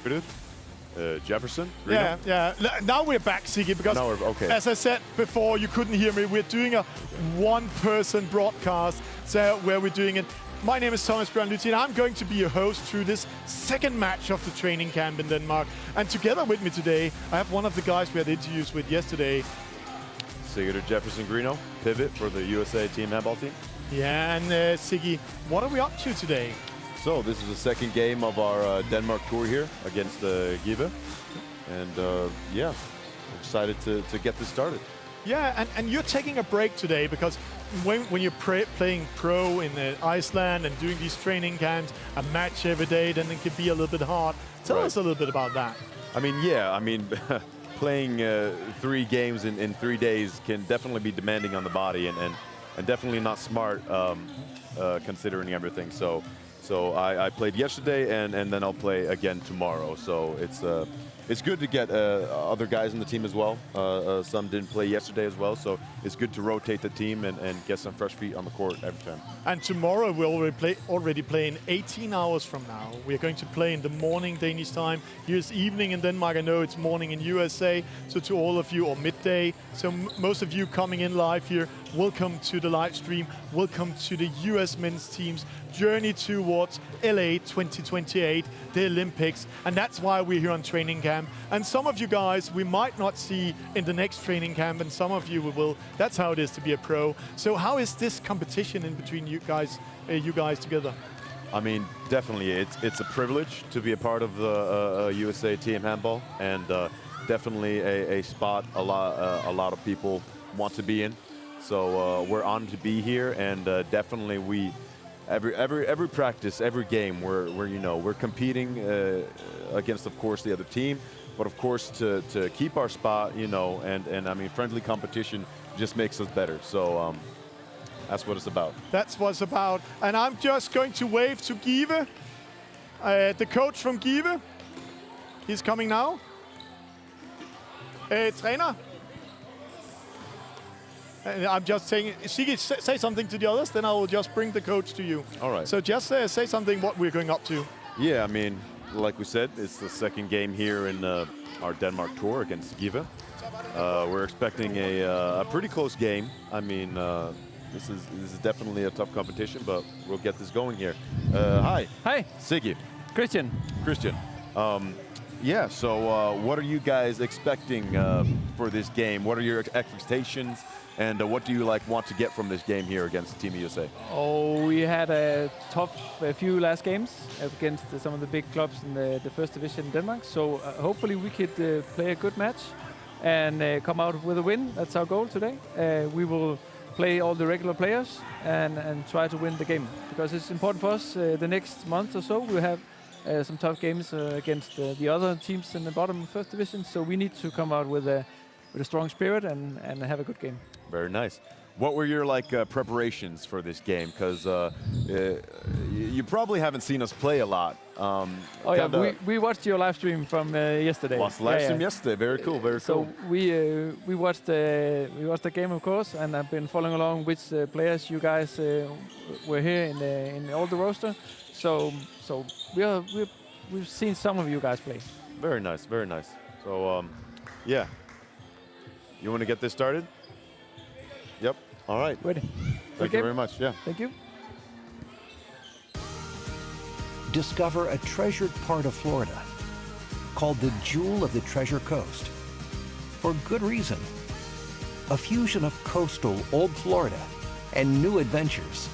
contributed. Jefferson, Reno. Yeah. Now we're back, Siggy, because okay. As I said before, you couldn't hear me. We're doing a one-person broadcast, so where we're doing it. My name is Thomas Bjørn-Lüthi, and I'm going to be your host through this second match of the training camp in Denmark. And together with me today, I have one of the guys we had interviews with yesterday. Sigurd Jefferson Grino, pivot for the USA team handball team. Yeah, and Siggy, what are we up to today? So this is the second game of our Denmark tour here against Give. And yeah, excited to get this started. Yeah, and you're taking a break today because when you're playing pro in Iceland and doing these training camps, a match every day, then it can be a little bit hard. Tell us a little bit about that. Playing 3 games in 3 days can definitely be demanding on the body and definitely not smart considering everything. So I played yesterday and then I'll play again tomorrow. So it's good to get other guys in the team as well. Some didn't play yesterday as well, so it's good to rotate the team and get some fresh feet on the court every time. And tomorrow we'll already play in 18 hours from now. We're going to play in the morning Danish time. Here's evening in Denmark. I know it's morning in USA. So to all of you, or midday. So most of you coming in live here, welcome to the live stream. Welcome to the US men's team's journey towards LA 2028, the Olympics. And that's why we're here on training camp. And some of you guys we might not see in the next training camp, and some of you we will. That's how it is to be a pro. So how is this competition in between you guys together? I mean, definitely, it's a privilege to be a part of the USA team handball, and definitely a spot a lot of people want to be in. So we're honored to be here, and definitely every practice, every game, we're competing against, of course, the other team, but of course to keep our spot, and I mean, friendly competition just makes us better. So that's what it's about. That's what it's about. And I'm just going to wave to Give, the coach from Give. He's coming now. Trainer. I'm just saying, Siggy, say something to the others, then I will just bring the coach to you. All right. So just say something what we're going up to. Yeah, I mean, like we said, it's the second game here in our Denmark tour against Give. We're expecting a pretty close game. I mean, this is definitely a tough competition, but we'll get this going here. Hi. Hi. Siggy. Christian. Yeah, so what are you guys expecting for this game? What are your expectations? And what do you want to get from this game here against Team USA? Oh, we had a tough few last games against some of the big clubs in the first division in Denmark. So hopefully we could play a good match and come out with a win. That's our goal today. We will play all the regular players and try to win the game, because it's important for us. The next month or so we'll have some tough games against the other teams in the bottom first division. So we need to come out with a strong spirit and have a good game. Very nice. What were your preparations for this game? Because you probably haven't seen us play a lot. We watched your live stream from yesterday. Watched the live stream yesterday. Very cool. Very cool. So we watched the game, of course, and I've been following along which players you guys were here in all the roster. So we've seen some of you guys play. Very nice. Very nice. So yeah, you want to get this started? Yep. All right. Ready. Thank you very much. Yeah. Thank you. Discover a treasured part of Florida called the Jewel of the Treasure Coast. For good reason. A fusion of coastal old Florida and new adventures,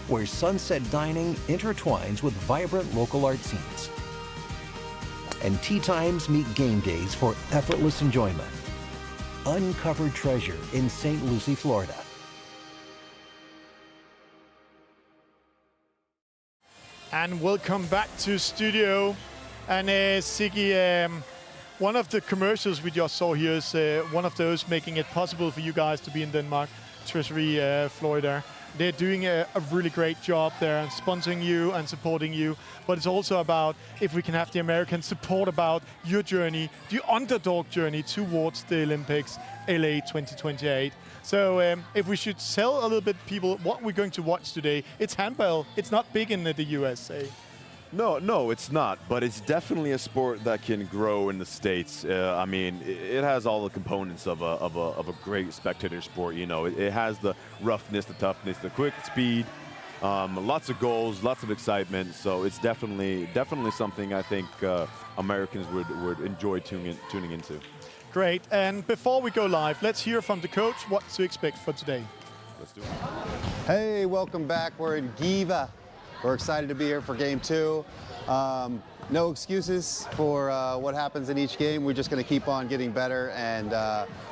where sunset dining intertwines with vibrant local art scenes, and tea times meet game days for effortless enjoyment. Uncovered treasure in St. Lucie, Florida. And welcome back to studio. And Siggy, one of the commercials we just saw here is one of those making it possible for you guys to be in Denmark, Treasury Florida. They're doing a really great job there and sponsoring you and supporting you. But it's also about if we can have the American support about your journey, the underdog journey towards the Olympics, LA 2028. So if we should tell a little bit people what we're going to watch today, it's handball. It's not big in the USA. No, it's not. But it's definitely a sport that can grow in the States. I mean, it has all the components of a great spectator sport. You know, it has the roughness, the toughness, the quick speed, lots of goals, lots of excitement. So it's definitely something I think Americans would enjoy tuning into. Great. And before we go live, let's hear from the coach what to expect for today. Let's do it. Hey, welcome back. We're in Give. We're excited to be here for game 2. No excuses for what happens in each game. We're just going to keep on getting better and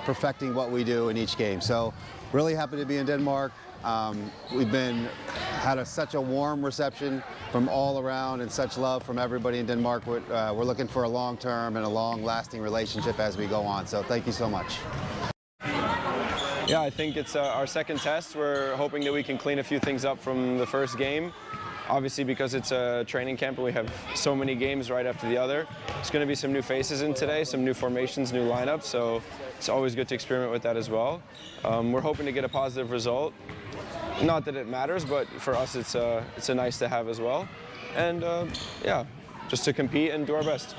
perfecting what we do in each game. So really happy to be in Denmark. We've had such a warm reception from all around and such love from everybody in Denmark. We're looking for a long-term and a long-lasting relationship as we go on. So thank you so much. Yeah, I think it's our second test. We're hoping that we can clean a few things up from the first game. Obviously, because it's a training camp and we have so many games right after the other, there's going to be some new faces in today, some new formations, new lineups, so it's always good to experiment with that as well. We're hoping to get a positive result. Not that it matters, but for us it's a nice to have as well. And yeah, just to compete and do our best.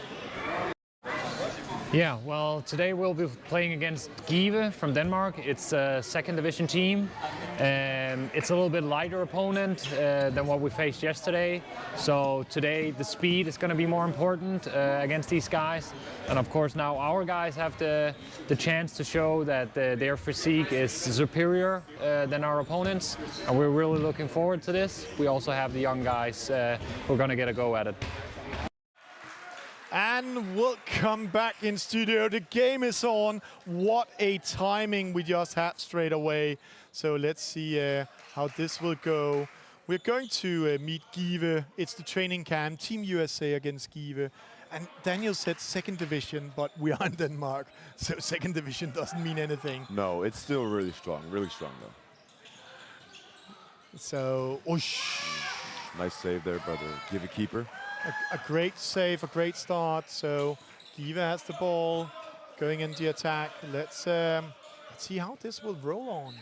Yeah, well, today we'll be playing against Give from Denmark. It's a second division team. It's a little bit lighter opponent than what we faced yesterday. So today the speed is going to be more important against these guys. And of course now our guys have the chance to show that their physique is superior than our opponents. And we're really looking forward to this. We also have the young guys who are going to get a go at it. And we'll come back in studio. The game is on. What a timing we just had straight away. So let's see how this will go. We're going to meet Give. It's the training camp, Team USA against Give. And Daniel said second division, but we are in Denmark. So second division doesn't mean anything. No, it's still really strong though. So, Nice save there by the Give keeper. A great save, a great start. So Give has the ball, going into the attack. Let's see how this will roll on.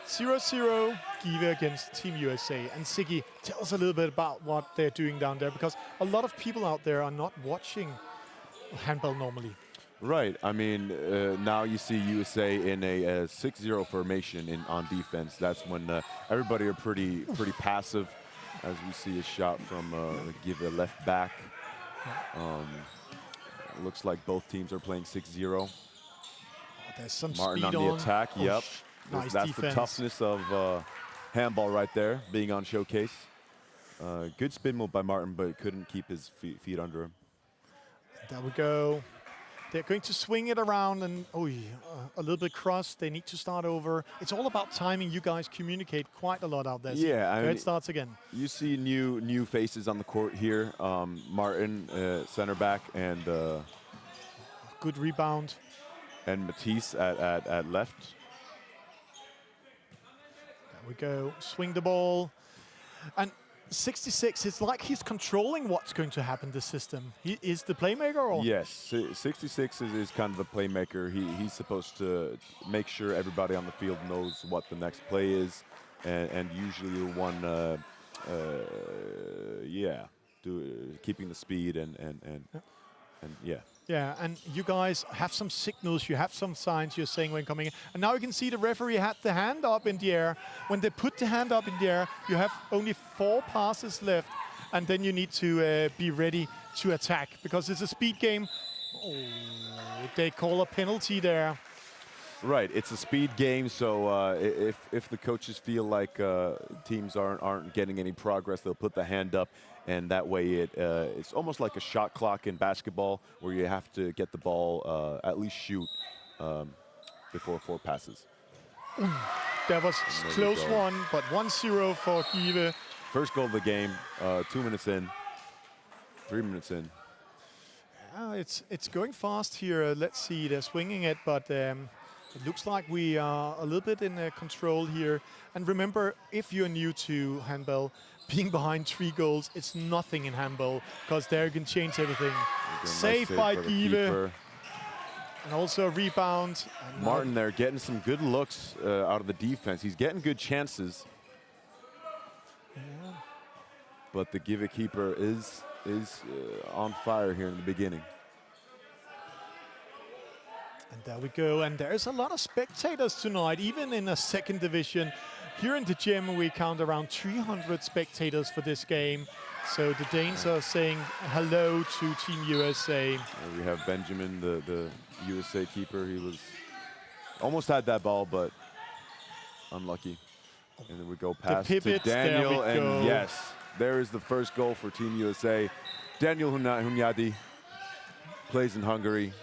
0-0, Give against Team USA. And Siggy, tell us a little bit about what they're doing down there, because a lot of people out there are not watching handball normally. Right. I mean, now you see USA in a 6-0 formation on defense. That's when everybody are pretty passive. As we see a shot from Give a left back. Looks like both teams are playing 6-0. There's some Martin speed on the attack. Yep. Nice That's defense. the toughness of handball right there, being on showcase. Good spin move by Martin, but couldn't keep his feet under him. There we go. They're going to swing it around and a little bit crossed. They need to start over. It's all about timing. You guys communicate quite a lot out there. Yeah, so it starts again. You see new faces on the court here. Martin, center back, and good rebound. And Matisse at left. There we go. Swing the ball. And 66, it's like he's controlling what's going to happen this system. He is the playmaker, or? Yes, 66 is kind of the playmaker. He's supposed to make sure everybody on the field knows what the next play is, and usually the one, keeping the speed and yeah. Yeah, and you guys have some signals, you have some signs you're saying when coming in. And now you can see the referee had the hand up in the air. When they put the hand up in the air, you have only 4 passes left, and then you need to be ready to attack, because it's a speed game. Oh, they call a penalty there. Right, it's a speed game, so if the coaches feel like teams aren't getting any progress, they'll put the hand up, and that way it's almost like a shot clock in basketball, where you have to get the ball at least shoot before 4 passes. That was a close one, but 1-0 for Give. First goal of the game, 2 minutes in, 3 minutes in. It's going fast here. Let's see, they're swinging it, but it looks like we are a little bit in control here. And remember, if you're new to handball, being behind 3 goals, it's nothing in handball, because there you can change everything. Saved by Give. And also a rebound. And Martin there getting some good looks out of the defense. He's getting good chances. Yeah. but the Give keeper is on fire here in the beginning. And there we go. And there's a lot of spectators tonight, even in a second division. Here in the gym, we count around 300 spectators for this game. So the Danes are saying hello to Team USA. We have Benjamin, the USA keeper. He was almost had that ball, but unlucky. And then we go past to pivot, Daniel, there we go. and yes, there is the first goal for Team USA. Daniel Hunyadi plays in Hungary.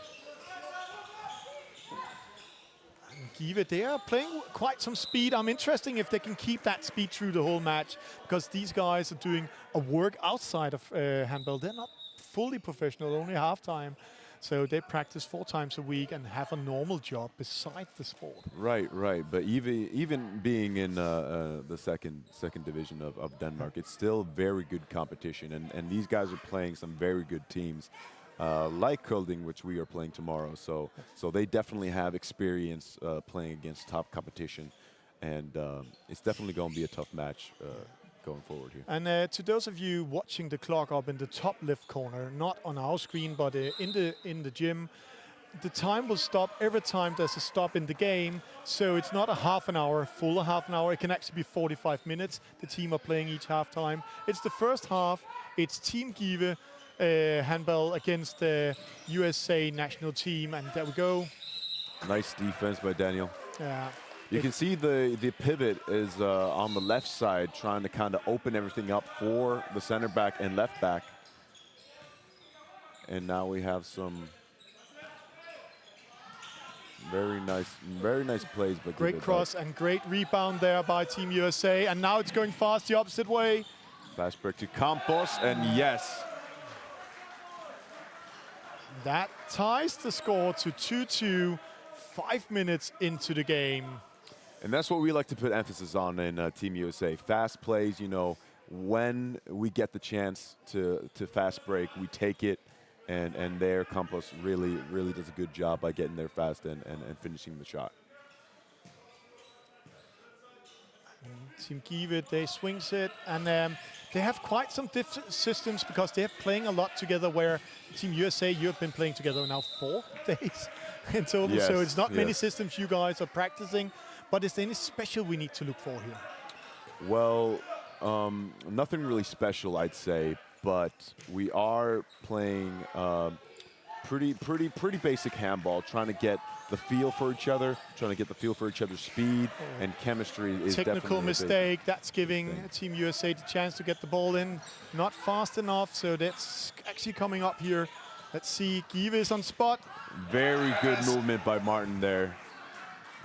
Give, they are playing quite some speed. I'm interested if they can keep that speed through the whole match, because these guys are doing a work outside of handball. They're not fully professional, only half-time. So they practice 4 times a week and have a normal job beside the sport. Right. But even being in the second division of Denmark, it's still very good competition. And these guys are playing some very good teams. Like Kolding, which we are playing tomorrow. So they definitely have experience playing against top competition, and it's definitely going to be a tough match going forward here. And to those of you watching the clock up in the top left corner, not on our screen, but in the gym, the time will stop every time there's a stop in the game. So it's not a half an hour, full half an hour. It can actually be 45 minutes. The team are playing each half time. It's the first half. It's Team Give handball against the USA national team, and there we go. Nice defense by Daniel. Yeah. You can see the pivot is on the left side, trying to kind of open everything up for the center back and left back. And now we have some very nice plays. But great cross and great rebound there by Team USA, and now it's going fast the opposite way. Fast break to Campos, and yes. That ties the score to 2-2, 5 minutes into the game. And that's what we like to put emphasis on in Team USA. Fast plays, you know, when we get the chance to fast break, we take it. And there, Campos really does a good job by getting there fast and finishing the shot. Team Give, they swings it, and they have quite some different systems because they're playing a lot together, where Team USA, you've been playing together now 4 days in total. Yes, so it's not many systems you guys are practicing, but is there any special we need to look for here? Well, nothing really special, I'd say, but we are playing pretty basic handball, trying to get the feel for each other, trying to get the feel for each other's speed, and chemistry is technical definitely mistake. That's giving Team USA the chance to get the ball in. Not fast enough, so that's actually coming up here. Let's see, Give is on spot. Very good movement by Martin there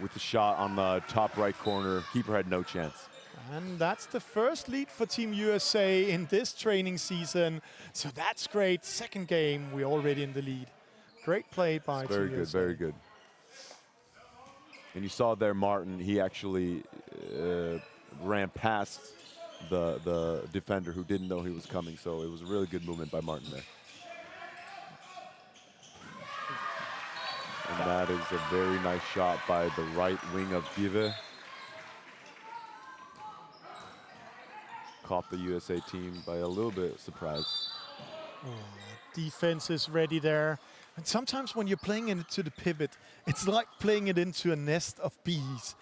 with the shot on the top right corner. Keeper had no chance. And that's the first lead for Team USA in this training season. So that's great. Second game, we're already in the lead. Great play by Team USA. Very good. And you saw there Martin, he actually ran past the defender who didn't know he was coming. So it was a really good movement by Martin there. And that is a very nice shot by the right wing of Give. Caught the USA team by a little bit surprised. Defense is ready there. And sometimes when you're playing into the pivot, it's like playing it into a nest of bees.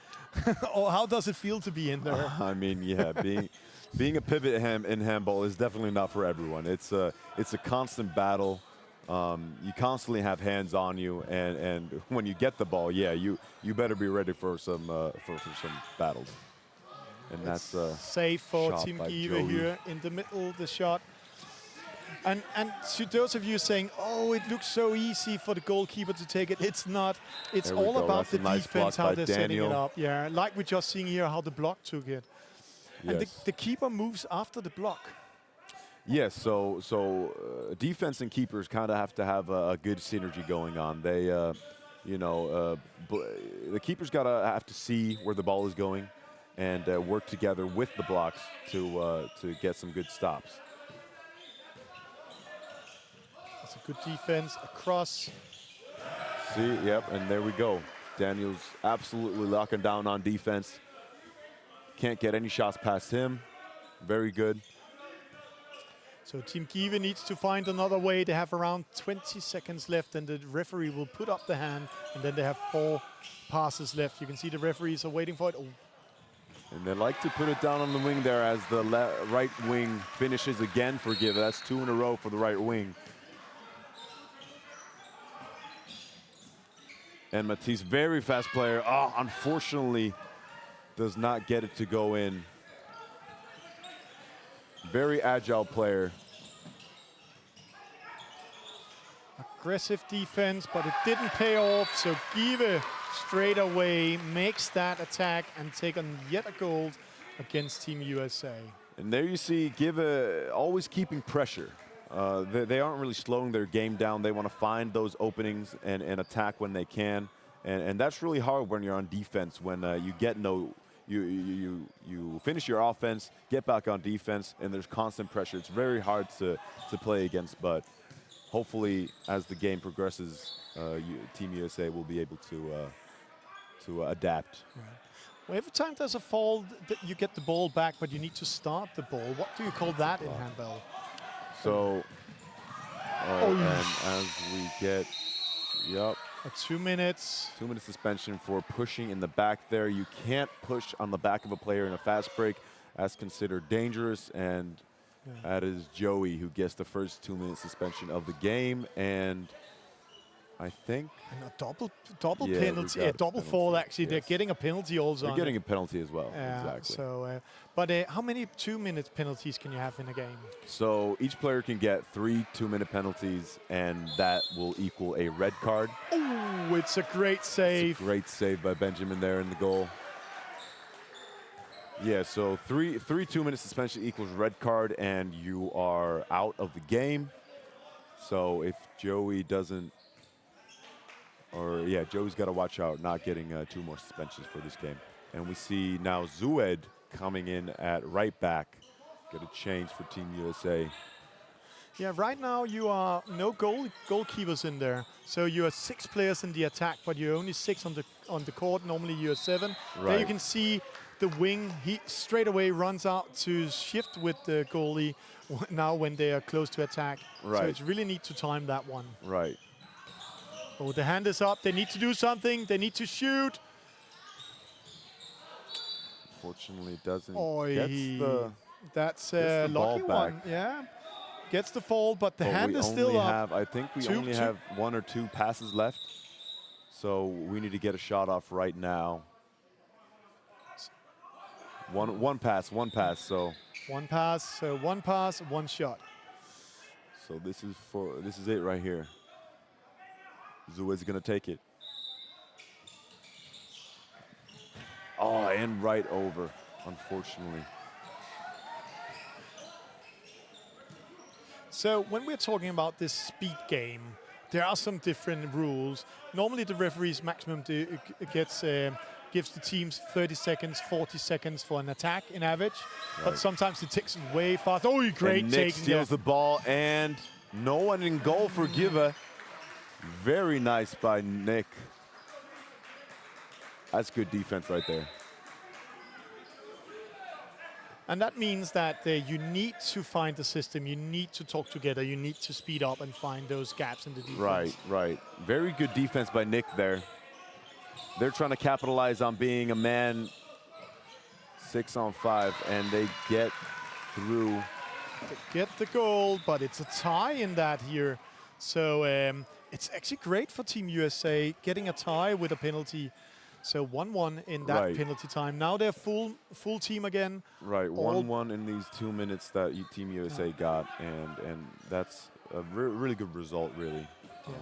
Or how does it feel to be in there? I mean, yeah, being a pivot in handball is definitely not for everyone. It's a constant battle. You constantly have hands on you, and when you get the ball, yeah, you better be ready for some battles. And that's safe for Team Give here in the middle, the shot. And to those of you saying, oh, it looks so easy for the goalkeeper to take it, it's not. It's all about the defense, how they're setting it up. Yeah, like we're just seeing here how the block took it. Yes. And the keeper moves after the block. Yes, so defense and keepers kind of have to have a good synergy going on. They, the keepers have to see where the ball is going and work together with the blocks to get some good stops. It's a good defense across. See, yep, and there we go. Daniel's absolutely locking down on defense. Can't get any shots past him. Very good. So Team Give needs to find another way. They have around 20 seconds left, and the referee will put up the hand, and then they have 4 passes left. You can see the referees are waiting for it. Oh. And they like to put it down on the wing there as the right wing finishes again for Give. That's 2 in a row for the right wing. And Matisse, very fast player. Oh, unfortunately, does not get it to go in. Very agile player. Aggressive defense, but it didn't pay off. So Give straight away makes that attack and take on yet a gold against Team USA. And there you see Give always keeping pressure. They aren't really slowing their game down. They want to find those openings and attack when they can. And that's really hard when you're on defense, when you get you finish your offense, get back on defense, and there's constant pressure. It's very hard to play against, but hopefully as the game progresses, Team USA will be able to adapt. Right. Well, every time there's a fall, you get the ball back, but you need to start the ball. What do you call that in handball? So, and as we get, yep. 2 minutes. 2 minute suspension for pushing in the back there. You can't push on the back of a player in a fast break. That's considered dangerous, and that is Joey who gets the first 2 minute suspension of the game. And I think and a double penalty, a double fall actually. Yes. They're getting a penalty also. They're getting a penalty as well. Exactly. So, but how many 2 minute penalties can you have in a game? So each player can get 3 2 minute penalties, and that will equal a red card. Oh, it's a great save. It's a great save by Benjamin there in the goal. Yeah, so three 2 minute suspension equals red card, and you are out of the game. So if Joey doesn't, Joey's got to watch out not getting 2 more suspensions for this game. And we see now Zued coming in at right back. Get a change for Team USA. Yeah, right now you are no goalkeepers in there. So you are 6 players in the attack, but you're only 6 on the court. Normally you are 7. Right. There you can see the wing. He straight away runs out to shift with the goalie now when they are close to attack. Right. So it's really neat to time that one. Right. Oh, the hand is up. They need to do something. They need to shoot. Unfortunately, doesn't that's the lucky ball one. back. Yeah, gets the fall, but the hand we is still up. I think we only have 1 or 2 passes left, so we need to get a shot off right now. One pass. So one pass, 1 shot. So this is it right here. Zued's gonna take it. Oh, and right over, unfortunately. So when we're talking about this speed game, there are some different rules. Normally the referee's maximum gives the teams 30 seconds, 40 seconds for an attack in average, but sometimes it takes way fast. Oh, great and Nick taking steals the ball, and no one in goal for Give. Very nice by Nick. That's good defense right there. And that means that you need to find the system, you need to talk together, you need to speed up and find those gaps in the defense. Right. Very good defense by Nick there. They're trying to capitalize on being a man 6-on-5, and they get through. They get the goal, but it's a tie in that here. So it's actually great for Team USA getting a tie with a penalty. So 1-1 in that penalty time. Now they're full team again. Right, 1-1 in these 2 minutes that Team USA got, and that's a really good result, really. Yeah.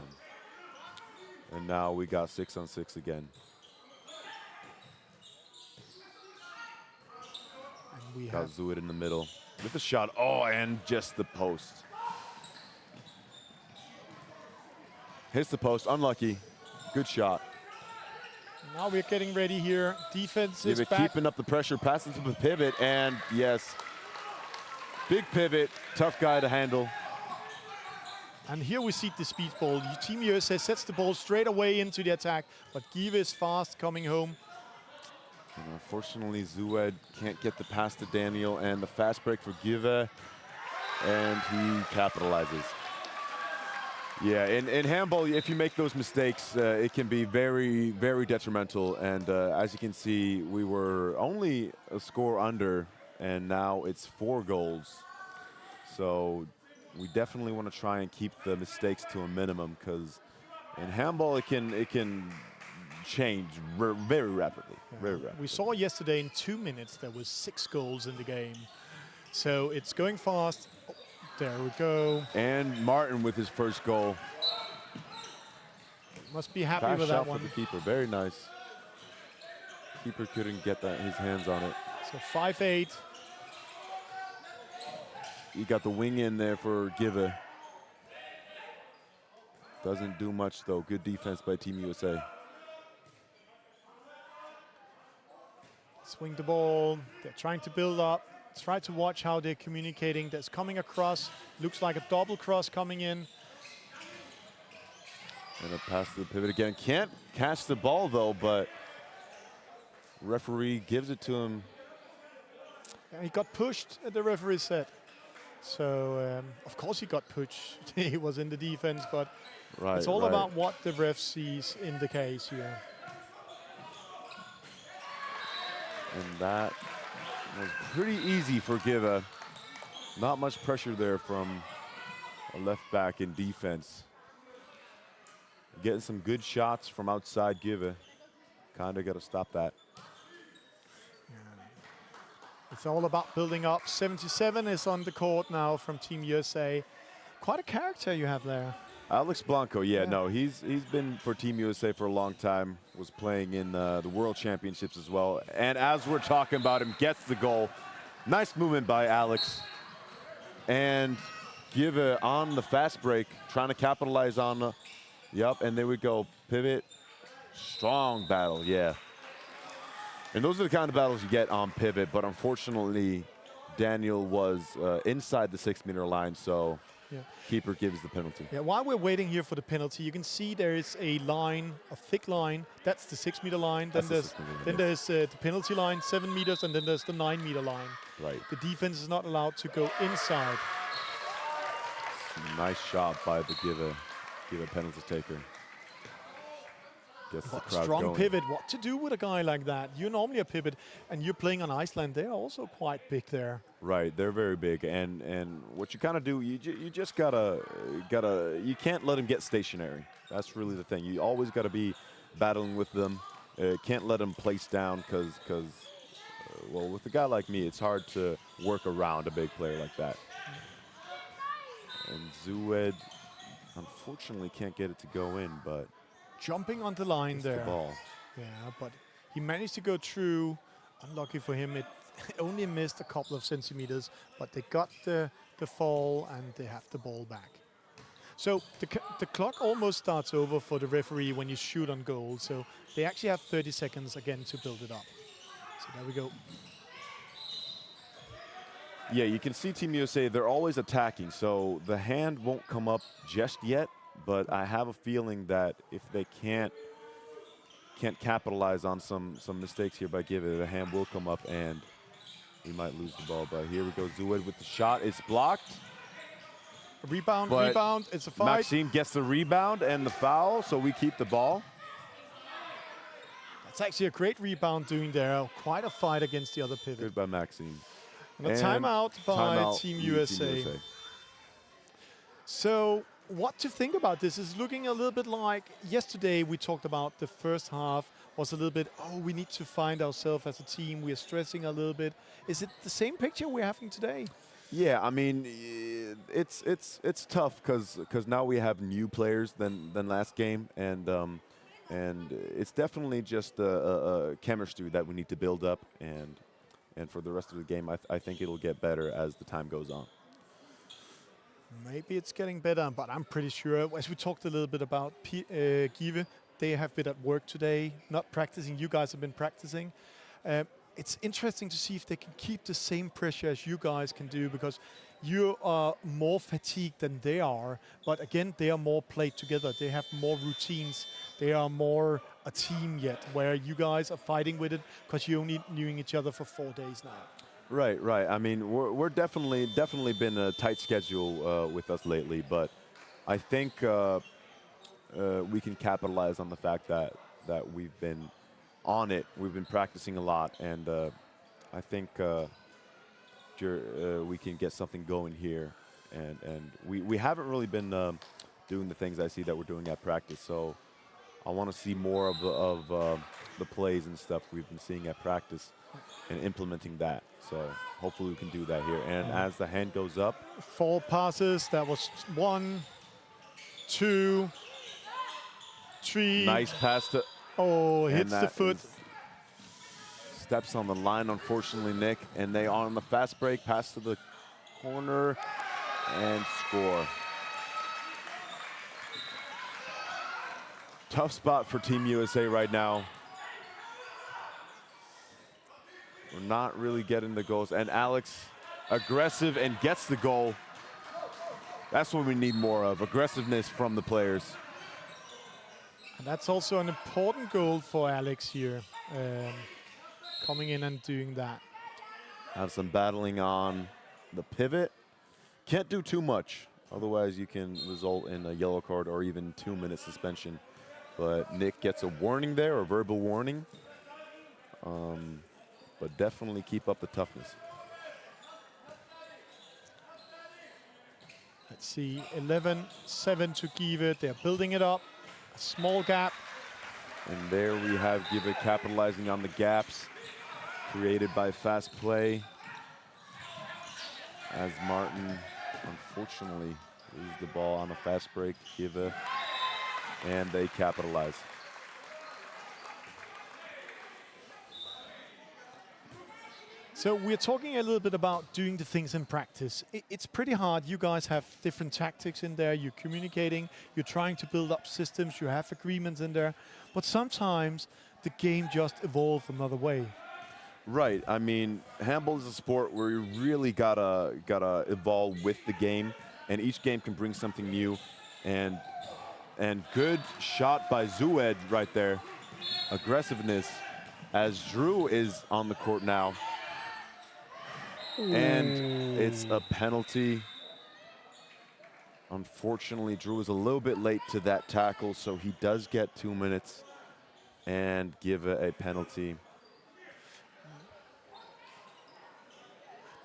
And now we got 6-on-6 again. And we got Zued in the middle with a shot. Oh, and just the post. Hits the post, unlucky. Good shot. Now we're getting ready here. Defense is back. Keeping up the pressure, passing to the pivot, and yes, big pivot, tough guy to handle. And here we see the speed ball. Team USA sets the ball straight away into the attack, but Give is fast coming home. And unfortunately, Zued can't get the pass to Daniel, and the fast break for Give. And he capitalizes. Yeah, in handball, if you make those mistakes, it can be very, very detrimental. And as you can see, we were only a score under, and now it's 4 goals. So we definitely want to try and keep the mistakes to a minimum, because in handball, it can change very rapidly. Very rapidly. We saw yesterday in 2 minutes there was 6 goals in the game. So it's going fast. Oh, there we go. And Martin with his first goal. Must be happy Fast with shot that one. for the keeper. Very nice. Keeper couldn't get his hands on it. So 5-8. He got the wing in there for Give. Doesn't do much though. Good defense by Team USA. Swing the ball. They're trying to build up. Try to watch how they're communicating. That's coming across. Looks like a double cross coming in. And a pass to the pivot again. Can't catch the ball though, but referee gives it to him. And he got pushed, the referee said. So, of course he got pushed. He was in the defense, but Right, it's all right. about what the ref sees in the case here. And that was pretty easy for Give. Not much pressure there from a left back in defense. Getting some good shots from outside Give. Kind of got to stop that. It's all about building up. 77 is on the court now from Team USA. Quite a character you have there. Alex Blanco, no, he's been for Team USA for a long time. Was playing in the World Championships as well. And as we're talking about him, gets the goal. Nice movement by Alex. And Give on the fast break, trying to capitalize on the. Yep, and there we go. Pivot. Strong battle, yeah. And those are the kind of battles you get on pivot, but unfortunately, Daniel was inside the 6-meter line, so keeper gives the penalty. Yeah, while we're waiting here for the penalty, you can see there is a line, a thick line. That's the 6-meter line. Then there's the penalty line, 7 meters, and then there's the 9-meter line. Right. The defense is not allowed to go inside. Nice shot by the Give penalty taker. Gets the crowd Strong going. pivot. What to do with a guy like that? You're normally a pivot, and you're playing on Iceland. They're also quite big there. Right, they're very big, and what you kind of do, you just gotta you can't let them get stationary. That's really the thing. You always got to be battling with them. Can't let them place down because well, with a guy like me, it's hard to work around a big player like that. And Zued, unfortunately, can't get it to go in, but jumping on the line there. the ball. Yeah, but he managed to go through. Unlucky for him, it only missed a couple of centimeters, but they got the fall and they have the ball back. So the clock almost starts over for the referee when you shoot on goal. So they actually have 30 seconds again to build it up. So there we go. Yeah, you can see Team USA, they're always attacking, so the hand won't come up just yet, but I have a feeling that if they can't capitalize on some mistakes here by Give, the hand will come up and we might lose the ball. But here we go, Zued with the shot. It's blocked. Rebound, it's a fight. Maxime gets the rebound and the foul, so we keep the ball. That's actually a great rebound doing there. Quite a fight against the other pivot. Good by Maxime. And a timeout by Team USA. So what to think about this is looking a little bit like yesterday we talked about the first half was a little bit, oh, we need to find ourselves as a team. We are stressing a little bit. Is it the same picture we're having today? Yeah, I mean, it's tough because now we have new players than last game, and it's definitely just a chemistry that we need to build up, and for the rest of the game, I think it'll get better as the time goes on. Maybe it's getting better, but I'm pretty sure, as we talked a little bit about Give, they have been at work today, not practicing. You guys have been practicing. It's interesting to see if they can keep the same pressure as you guys can do, because you are more fatigued than they are. But again, they are more played together. They have more routines. They are more a team yet, where you guys are fighting with it because you only knowing each other for 4 days now. Right, right. I mean, we're definitely been a tight schedule with us lately, but I think we can capitalize on the fact that we've been on it. We've been practicing a lot, and I think we can get something going here. And we haven't really been doing the things I see that we're doing at practice. So I want to see more of the plays and stuff we've been seeing at practice and implementing that. So hopefully we can do that here. And as the hand goes up, 4 passes. That was 1, 2, 3. nice pass to. Oh, hits the that foot. Steps on the line, unfortunately, Nick. And they are on the fast break, pass to the corner, and score. Tough spot for Team USA right now. We're not really getting the goals. And Alex, aggressive and gets the goal. That's what we need more of, aggressiveness from the players. And that's also an important goal for Alex here, coming in and doing that. Have some battling on the pivot. Can't do too much, otherwise you can result in a yellow card or even 2-minute suspension. But Nick gets a warning there, a verbal warning. But definitely keep up the toughness. Let's see, 11-7 to Give. They're building it up. A small gap. And there we have Give capitalizing on the gaps created by fast play. As Martin, unfortunately, loses the ball on a fast break, Give, and they capitalize. So we're talking a little bit about doing the things in practice. It's pretty hard. You guys have different tactics in there. You're communicating. You're trying to build up systems. You have agreements in there. But sometimes the game just evolves another way. Right. I mean, handball is a sport where you really gotta evolve with the game, and each game can bring something new. And good shot by Zued right there. Aggressiveness as Drew is on the court now. And it's a penalty. Unfortunately, Drew is a little bit late to that tackle, so he does get 2 minutes and Give a penalty.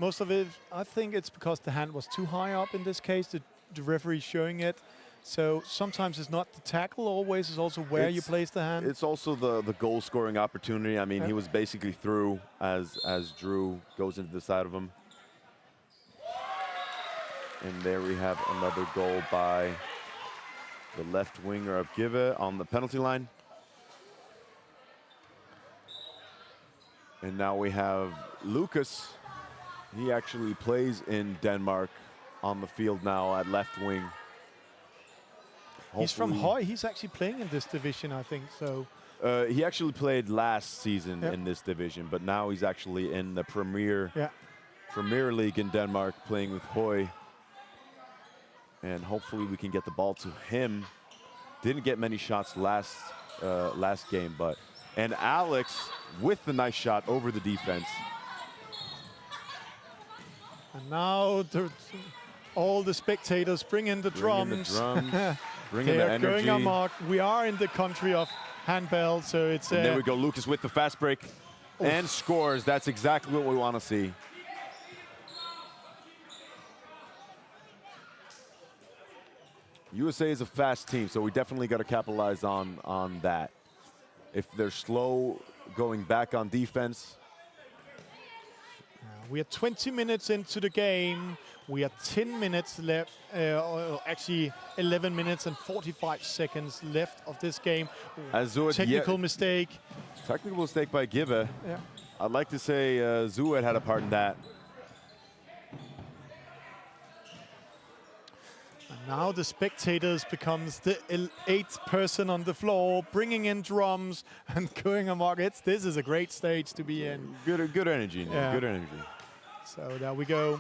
Most of it, I think it's because the hand was too high up in this case. The referee showing it. So sometimes it's not the tackle always, it's also where you place the hand. It's also the goal scoring opportunity. I mean, he was basically through as Drew goes into the side of him. And there we have another goal by the left winger of Give on the penalty line. And now we have Lucas. He actually plays in Denmark on the field now at left wing. He's from Høj. He's actually playing in this division, I think. So he actually played last season in this division, but now he's actually in the Premier League in Denmark, playing with Høj. And hopefully we can get the ball to him. Didn't get many shots last game, and Alex with the nice shot over the defense. And now all the spectators bring in the drums. Bring in the energy. Going amok. We are in the country of handball, so it's. And there we go, Lucas with the fast break and scores. That's exactly what we want to see. USA is a fast team, so we definitely got to capitalize on that. If they're slow going back on defense. We are 20 minutes into the game. We are 10 minutes left, actually 11 minutes and 45 seconds left of this game. Technical mistake. Technical mistake by Give. Yeah. I'd like to say Zued had a part in that. And now the spectators becomes the 8th person on the floor, bringing in drums and going amok. This is a great stage to be in. Good energy, Nick. Yeah. Good energy. So there we go.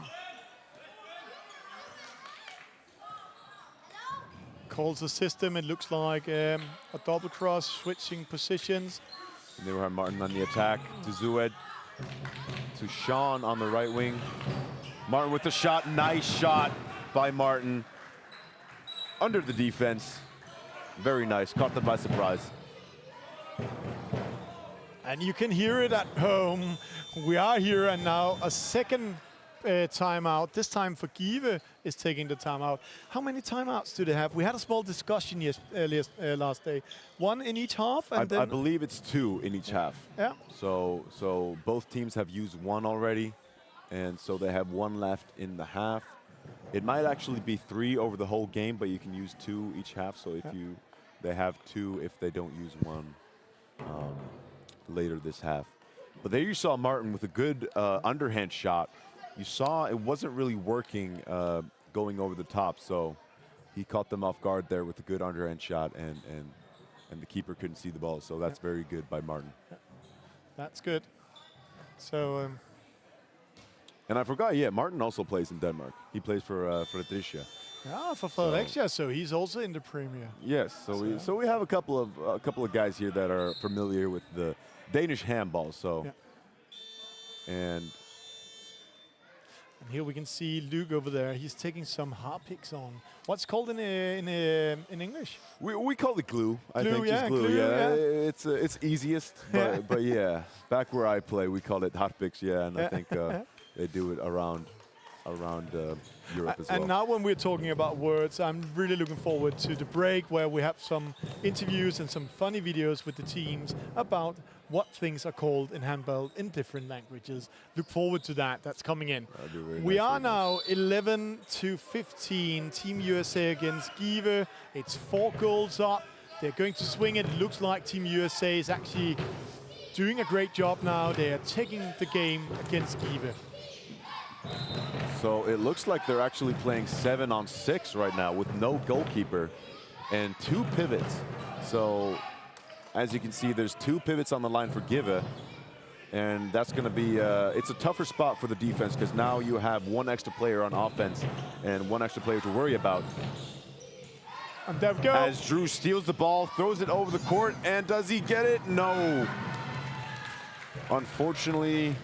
Calls the system. It looks like a double cross, switching positions. And they have Martin on the attack to Zued. to Sean on the right wing. Martin with the shot. Nice shot by Martin. Under the defense. Very nice. Caught them by surprise. And you can hear it at home. We are here, and now a second timeout. This time for Give is taking the timeout. How many timeouts do they have? We had a small discussion last day. One in each half, and I believe it's 2 in each half. Yeah. So both teams have used 1 already, and so they have 1 left in the half. It might actually be 3 over the whole game, but you can use 2 each half. So if they have 2 if they don't use 1 later this half. But there you saw Martin with a good underhand shot. You saw it wasn't really working going over the top, so he caught them off guard there with a good underhand shot, and the keeper couldn't see the ball. So that's very good by Martin. Yeah. That's good. So. And I forgot, Martin also plays in Denmark. He plays for Fredericia. Yeah, for Fredericia, so he's also in the Premier. Yes, so we have a couple of guys here that are familiar with the Danish handball. So, and here we can see Luke over there. He's taking some hard picks on. What's called in English? We call it glue. I Glue, think yeah, just glue. glue, Yeah, it's easiest, but yeah, back where I play, we call it hot picks. Yeah, and I think they do it around Europe as well. And now when we're talking about words, I'm really looking forward to the break where we have some interviews and some funny videos with the teams about what things are called in handball in different languages. Look forward to that. That's coming in. We are now 11-15. Team USA against Give. It's 4 goals up. They're going to swing it. It looks like Team USA is actually doing a great job now. They are taking the game against Give. So it looks like they're actually playing 7-on-6 right now with no goalkeeper and 2 pivots. So as you can see, there's 2 pivots on the line for Give, and that's going to be it's a tougher spot for the defense because now you have 1 extra player on offense and 1 extra player to worry about. And there we go. As Drew steals the ball, throws it over the court, and does he get it? No. Unfortunately,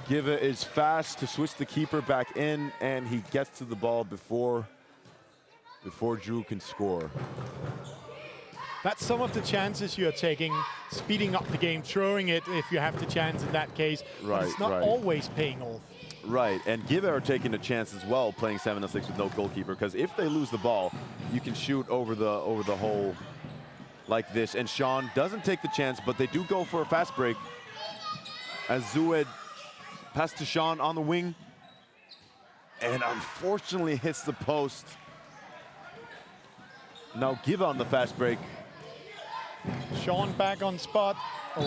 Give is fast to switch the keeper back in, and he gets to the ball before Drew can score. That's some of the chances you're taking, speeding up the game, throwing it if you have the chance in that case. Right, but it's not always paying off. Right, and Give are taking a chance as well, playing 7-on-6 with no goalkeeper, because if they lose the ball, you can shoot over the hole like this. And Sean doesn't take the chance, but they do go for a fast break. As Zued passes to Sean on the wing, and unfortunately hits the post. Now Give on the fast break. Sean back on spot.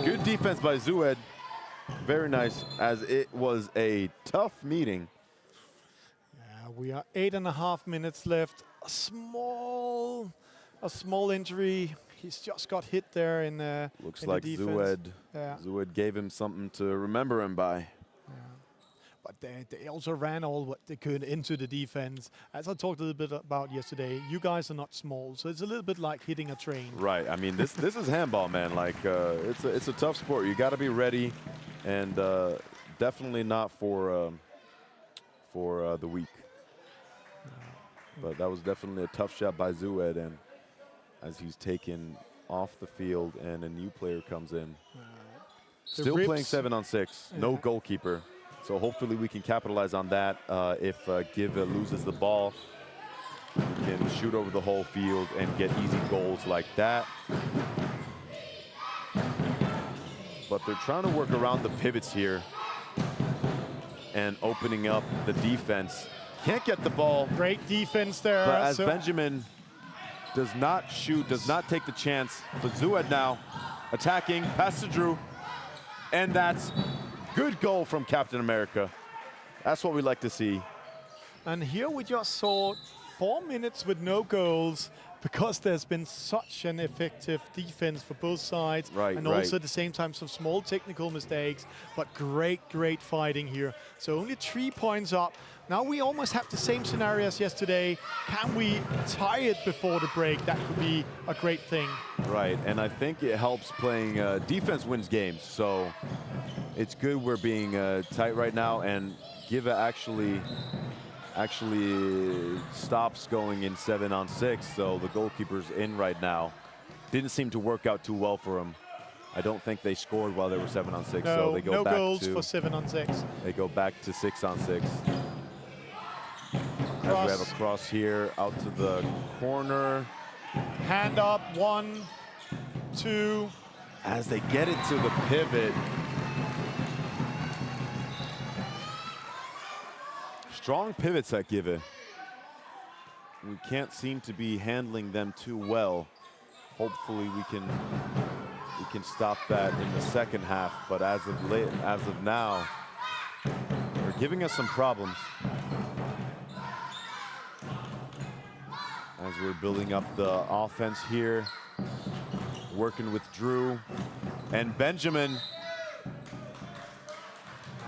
Good defense by Zued. Very nice, as it was a tough meeting. Yeah, we are 8.5 minutes left. A small injury. He's just got hit there in Looks in like the defense. Zued gave him something to remember him by. But they also ran all what they could into the defense. As I talked a little bit about yesterday, you guys are not small, so it's a little bit like hitting a train. Right. I mean, this is handball, man. Like it's a tough sport. You got to be ready, and definitely not for the weak. But that was definitely a tough shot by Zued, and as he's taken off the field, and a new player comes in. Still playing 7-on-6, no goalkeeper. So hopefully we can capitalize on that. If Give loses the ball, we can shoot over the whole field and get easy goals like that. But they're trying to work around the pivots here and opening up the defense. Can't get the ball. Great defense there. But as Benjamin does not shoot, does not take the chance. But Zued now attacking, pass to Drew, and that's good goal from Captain America. That's what we like to see. And here we just saw 4 minutes with no goals because there's been such an effective defense for both sides. And also at the same time some small technical mistakes, but great fighting here. So only 3 points up. Now we almost have the same scenario as yesterday. Can we tie it before the break? That could be a great thing. Right, and I think it helps playing defense wins games. So it's good we're being tight right now, and Give actually stops going in 7-on-6, so the goalkeeper's in right now. Didn't seem to work out too well for him. I don't think they scored while they were 7-on-6, so they go no back goals to for 7-on-6. They go back to 6-on-6. As we have a cross here out to the corner. Hand up, 1, 2. As they get it to the pivot. Strong pivots at Give. We can't seem to be handling them too well. Hopefully we can stop that in the second half, but as of now, they're giving us some problems. As we're building up the offense here, working with Drew and Benjamin.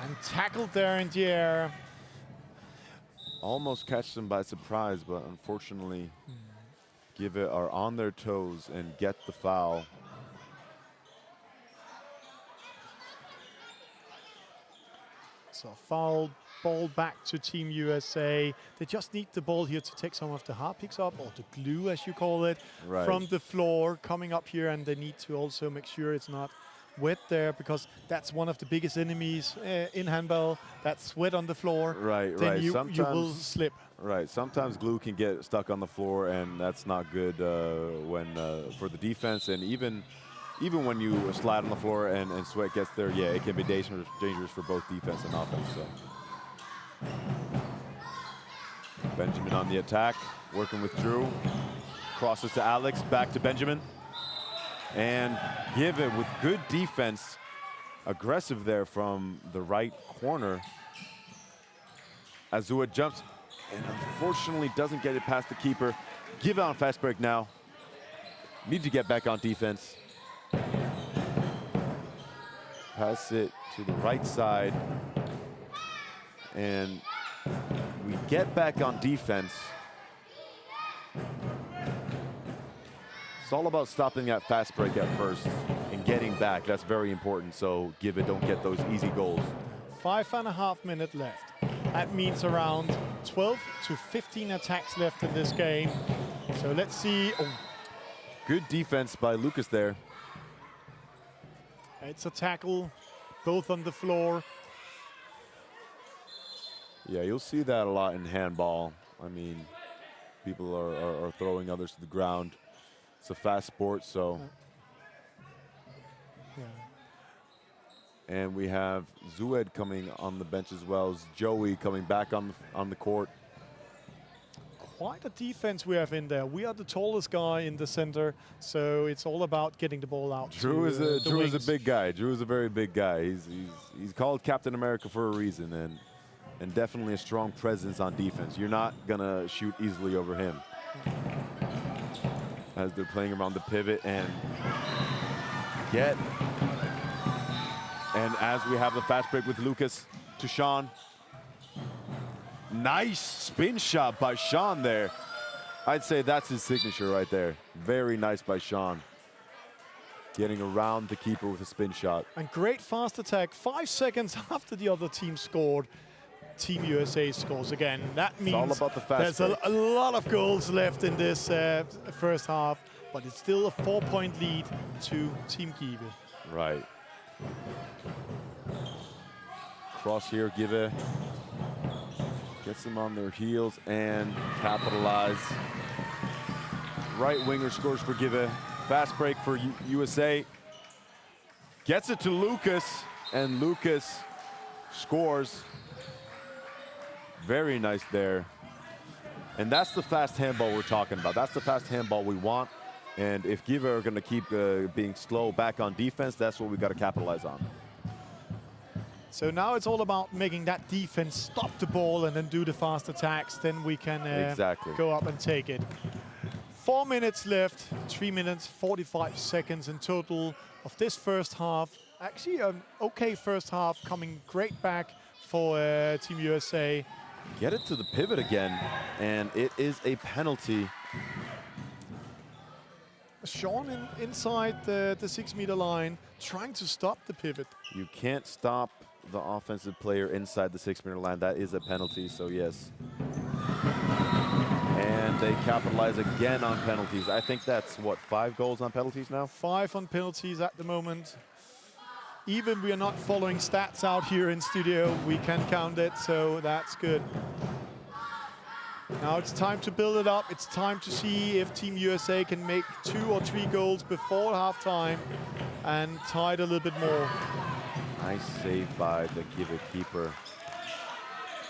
And tackled there in the air. Almost catch them by surprise, but unfortunately, Give are on their toes and get the foul. So foul, ball back to Team USA. They just need the ball here to take some of the hard picks up, or the glue as you call it, Right. from the floor coming up here, and they need to also make sure it's not wet there, because that's one of the biggest enemies in handball. That's sweat on the floor. Right, then right. you will slip. Right, sometimes glue can get stuck on the floor, and that's not good when for the defense. And even when you slide on the floor and sweat gets there, yeah, it can be dangerous for both defense and offense. So Benjamin on the attack, working with Drew. Crosses to Alex, back to Benjamin. And Give it with good defense. Aggressive there from the right corner. Azua jumps and unfortunately doesn't get it past the keeper. Give on fast break now. Need to get back on defense. Pass it to the right side. And we get back on defense. It's all about stopping that fast break at first and getting back. That's very important, so Give it don't get those easy goals. 5.5 minutes left. That means around 12 to 15 attacks left in this game. So let's see. Oh, Good defense by Lucas there. it's a tackle, both on the floor. Yeah, you'll see that a lot in handball. I mean, people are throwing others to the ground. It's a fast sport, so. Yeah. And we have Zued coming on the bench as well as Joey coming back on the court. Quite a defense we have in there. We are the tallest guy in the center, so it's all about getting the ball out. Drew is a wings. big guy. Drew is a very big guy. He's called Captain America for a reason, and definitely a strong presence on defense. You're not gonna shoot easily over him. As they're playing around the pivot and as we have the fast break with Lucas to Sean. Nice spin shot by Sean there. I'd say that's his signature right there. Very nice by Sean. Getting around the keeper with a spin shot. And great fast attack. 5 seconds after the other team scored, Team USA scores again. That means all about the fast there's break. a lot of goals left in this first half, but it's still a 4-point lead to Team Give. Right. Cross here, Give. Gets them on their heels and capitalize. Right winger scores for Give. Fast break for USA. Gets it to Lucas, and Lucas scores. Very nice there. And that's the fast handball we're talking about. That's the fast handball we want. And if Give are going to keep being slow back on defense, that's what we got to capitalize on. So now it's all about making that defense stop the ball and then do the fast attacks. Then we can Exactly. go up and take it. 4 minutes left, 3 minutes, 45 seconds in total of this first half. Actually, an okay first half, coming great back for Team USA. Get it to the pivot again, and it is a penalty. Sean inside the 6-meter line, trying to stop the pivot. You can't stop the offensive player inside the 6-meter line. That is a penalty, so yes. And they capitalize again on penalties. I think that's, what, 5 goals on penalties now? 5 on penalties at the moment. Even we are not following stats out here in studio, we can count it, so that's good. Now it's time to build it up. It's time to see if Team USA can make 2 or 3 goals before halftime and tie it a little bit more. Nice save by the Give keeper.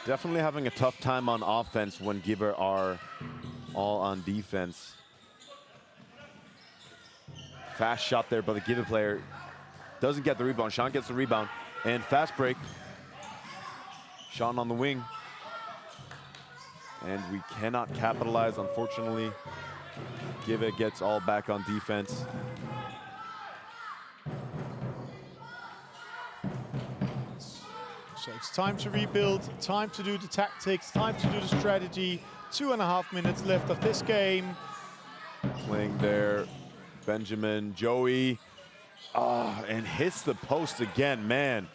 Definitely having a tough time on offense when Giver are all on defense. Fast shot there by the Give player. Doesn't get the rebound. Sean gets the rebound. And fast break. Sean on the wing. And we cannot capitalize, unfortunately. Give gets all back on defense. So it's time to rebuild, time to do the tactics, time to do the strategy. 2.5 minutes left of this game. Playing there, Benjamin, Joey. And hits the post again, man.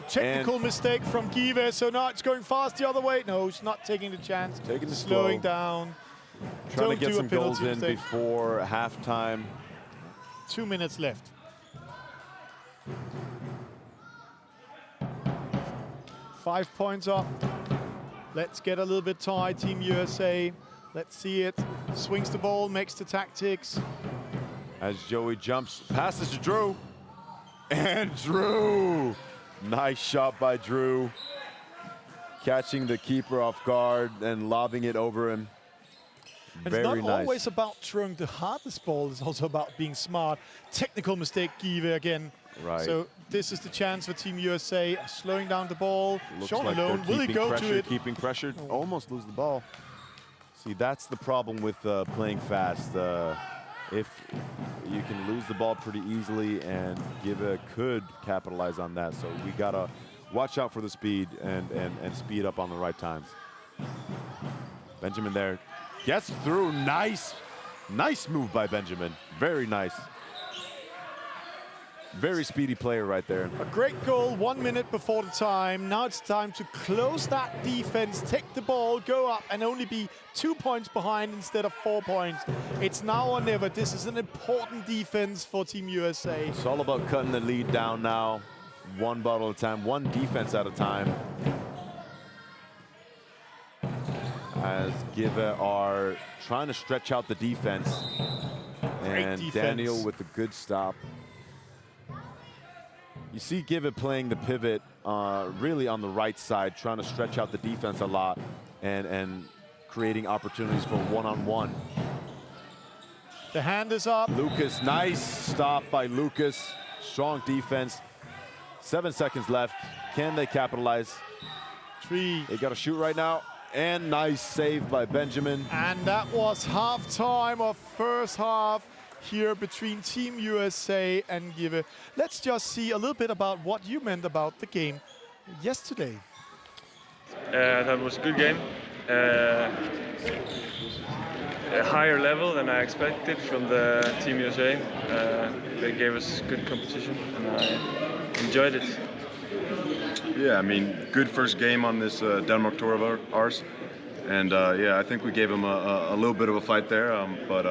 Technical mistake from Give, so now it's going fast the other way. No, it's not taking the chance. Taking the slowing slow. Down. Trying to get some goals in mistake. before halftime. 2 minutes left. Five points up. Let's get a little bit tight, Team USA. Let's see it. Swings the ball, makes the tactics. As Joey jumps, passes to Drew. And Drew! Nice shot by Drew. Catching the keeper off guard and lobbing it over him. And Very it's not nice. always about throwing the hardest ball, it's also about being smart. Technical mistake, Give again. Right. So this is the chance for Team USA, slowing down the ball. Looks Sean like alone, will he go to it? Keeping pressure, almost lose the ball. See, that's the problem with playing fast. If you can lose the ball pretty easily, and Give could capitalize on that. So we gotta watch out for the speed and speed up on the right times. Benjamin there gets through. Nice move by Benjamin. Very nice. Very speedy player right there. A great goal 1 minute before the time. Now it's time to close that defense, take the ball, go up, and only be 2 points behind instead of 4 points. It's now or never. This is an important defense for Team USA. It's all about cutting the lead down now. 1 bottle at a time, 1 defense at a time. As Give are trying to stretch out the defense. And defense. Daniel with a good stop. You see Give playing the pivot really on the right side, trying to stretch out the defense a lot and creating opportunities for one-on-one. The hand is up. Lucas, nice stop by Lucas. Strong defense. 7 seconds left. Can they capitalize? 3. They got to shoot right now. And nice save by Benjamin. And that was halftime of first half here between Team USA and Give. Let's just see a little bit about what you meant about the game yesterday. That was a good game. A higher level than I expected from the Team USA. They gave us good competition and I enjoyed it. Yeah, I mean, good first game on this Denmark tour of ours. And yeah, I think we gave them a little bit of a fight there, but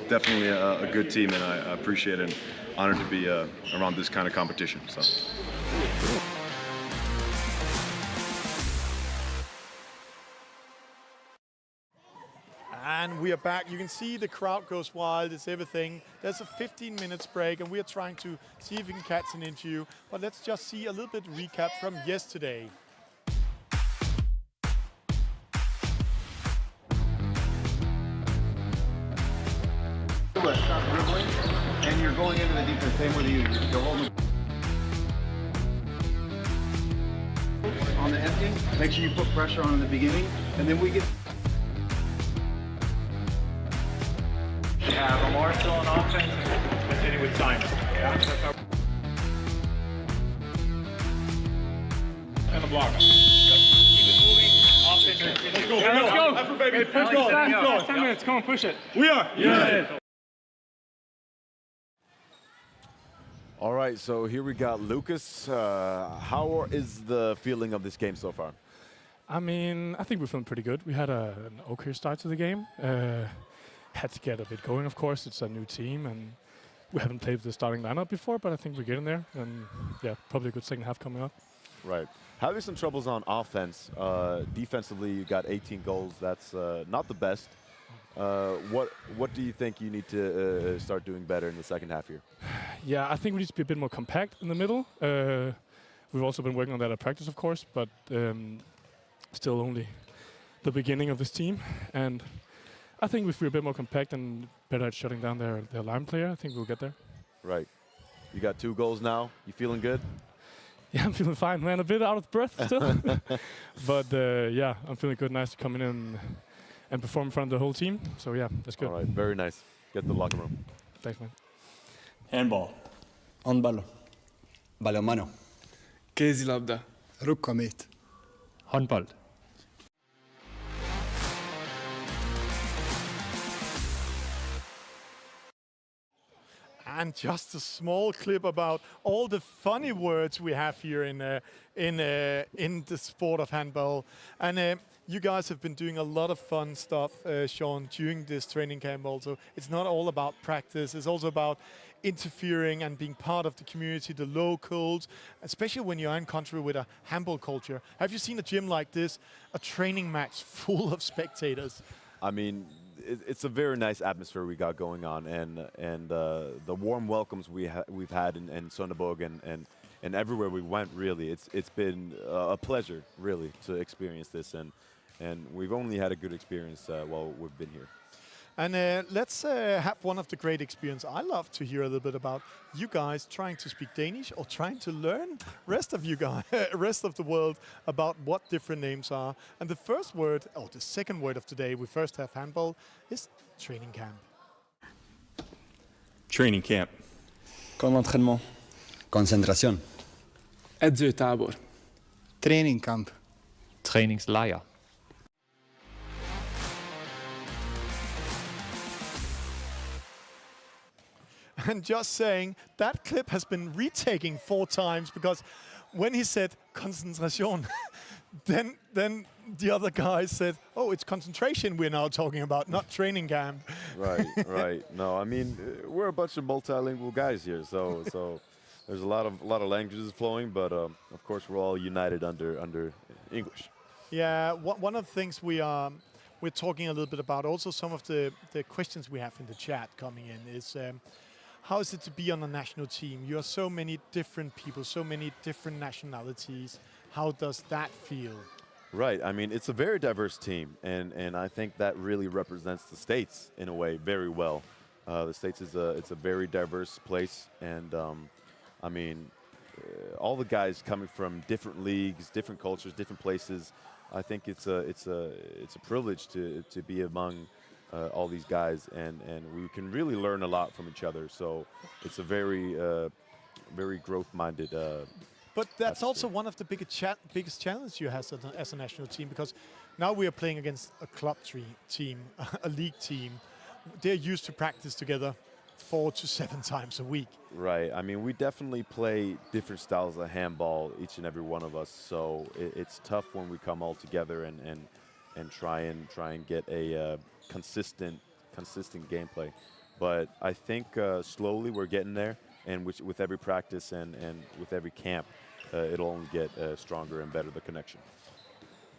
definitely a good team, and I appreciate it and honored to be around this kind of competition. So. And we are back. You can see the crowd goes wild. It's everything. There's a 15 minutes break, and we are trying to see if we can catch an interview. But let's just see a little bit recap from yesterday. Stop dribbling, and you're going into the defense. Same with you. You're holding on the empty. Make sure you put pressure on in the beginning, and then we get. Yeah, Lamar still on offense and continue with time. Yeah, and the block. Keep it moving. Offense Let's go. Effort, baby. Push go. 10 minutes. Come on, push it. We are. Yeah. All right, so here we got Lucas. How is the feeling of this game so far? I mean, I think we're feeling pretty good. We had an okay start to the game. Had to get a bit going, of course. It's a new team, and we haven't played with the starting lineup before, but I think we're getting there. And yeah, probably a good second half coming up. Right. Having some troubles on offense. Defensively, you got 18 goals. That's not the best. What do you think you need to start doing better in the second half here? Yeah, I think we need to be a bit more compact in the middle. We've also been working on that at practice, of course, but still only the beginning of this team. And I think if we're a bit more compact and better at shutting down their line player, I think we'll get there. Right. You got 2 goals now. You feeling good? Yeah, I'm feeling fine, man. A bit out of breath still. But yeah, I'm feeling good. Nice to come in and perform in front of the whole team. So yeah, that's good. All right, very nice. Get to the locker room. Thanks, man. Handball. Handball. Balonmano. Kézilabda. Rukkamét. Handball. And just a small clip about all the funny words we have here in the sport of handball. And you guys have been doing a lot of fun stuff, Sean, during this training camp also. It's not all about practice, it's also about interfering and being part of the community, the locals, especially when you're in country with a handball culture. Have you seen a gym like this, a training match full of spectators? I mean, it's a very nice atmosphere we got going on, and the warm welcomes we've had in Sonneborg and everywhere we went. Really, it's been a pleasure really to experience this, and we've only had a good experience while we've been here. And let's have one of the great experience. I love to hear a little bit about you guys trying to speak Danish or trying to learn rest of the world about what different names are. And the first word, or the second word of today, we first have handball, is training camp. Training camp. Camp d'entraînement. Koncentrasjon. Edzőtábor. Treningkamp. Træningslejr. And just saying, that clip has been retaking 4 times because when he said concentration, then the other guy said, oh, it's concentration we're now talking about, not training camp. Right, right. No, I mean, we're a bunch of multilingual guys here, so there's a lot of languages flowing, but of course we're all united under English. Yeah, one of the things we're talking a little bit about, also some of the questions we have in the chat coming in is, how is it to be on a national team? You are so many different people, so many different nationalities. How does that feel? Right. I mean, it's a very diverse team, and I think that really represents the States in a way very well. The States it's a very diverse place, and I mean, all the guys coming from different leagues, different cultures, different places. I think it's a privilege to be among all these guys, and we can really learn a lot from each other. So it's a very growth-minded. But that's also one of the biggest challenges you have as a national team, because now we are playing against a club team, a league team. They're used to practice together 4 to 7 times a week. Right. I mean, we definitely play different styles of handball, each and every one of us. So it's tough when we come all together and try and get a consistent gameplay. But I think slowly we're getting there, and with every practice and with every camp, it'll only get stronger and better, the connection.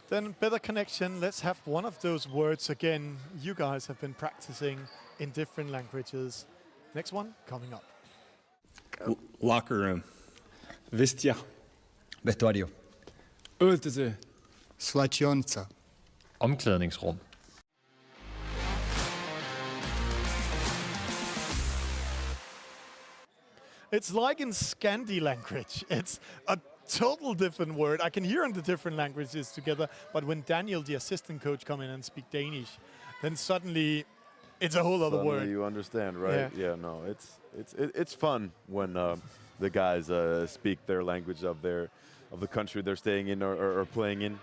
Then better connection. Let's have one of those words again. You guys have been practicing in different languages. Next one coming up. Locker room. Vestiaire. Vestuario. Öltöző. Svlačionica. Omklædningsrum. It's like in Scandi language. It's a total different word. I can hear in the different languages together, but when Daniel, the assistant coach, come in and speak Danish, then suddenly it's a whole other word. You understand, right? Yeah. No, it's fun when the guys speak their language of the country they're staying in or playing in.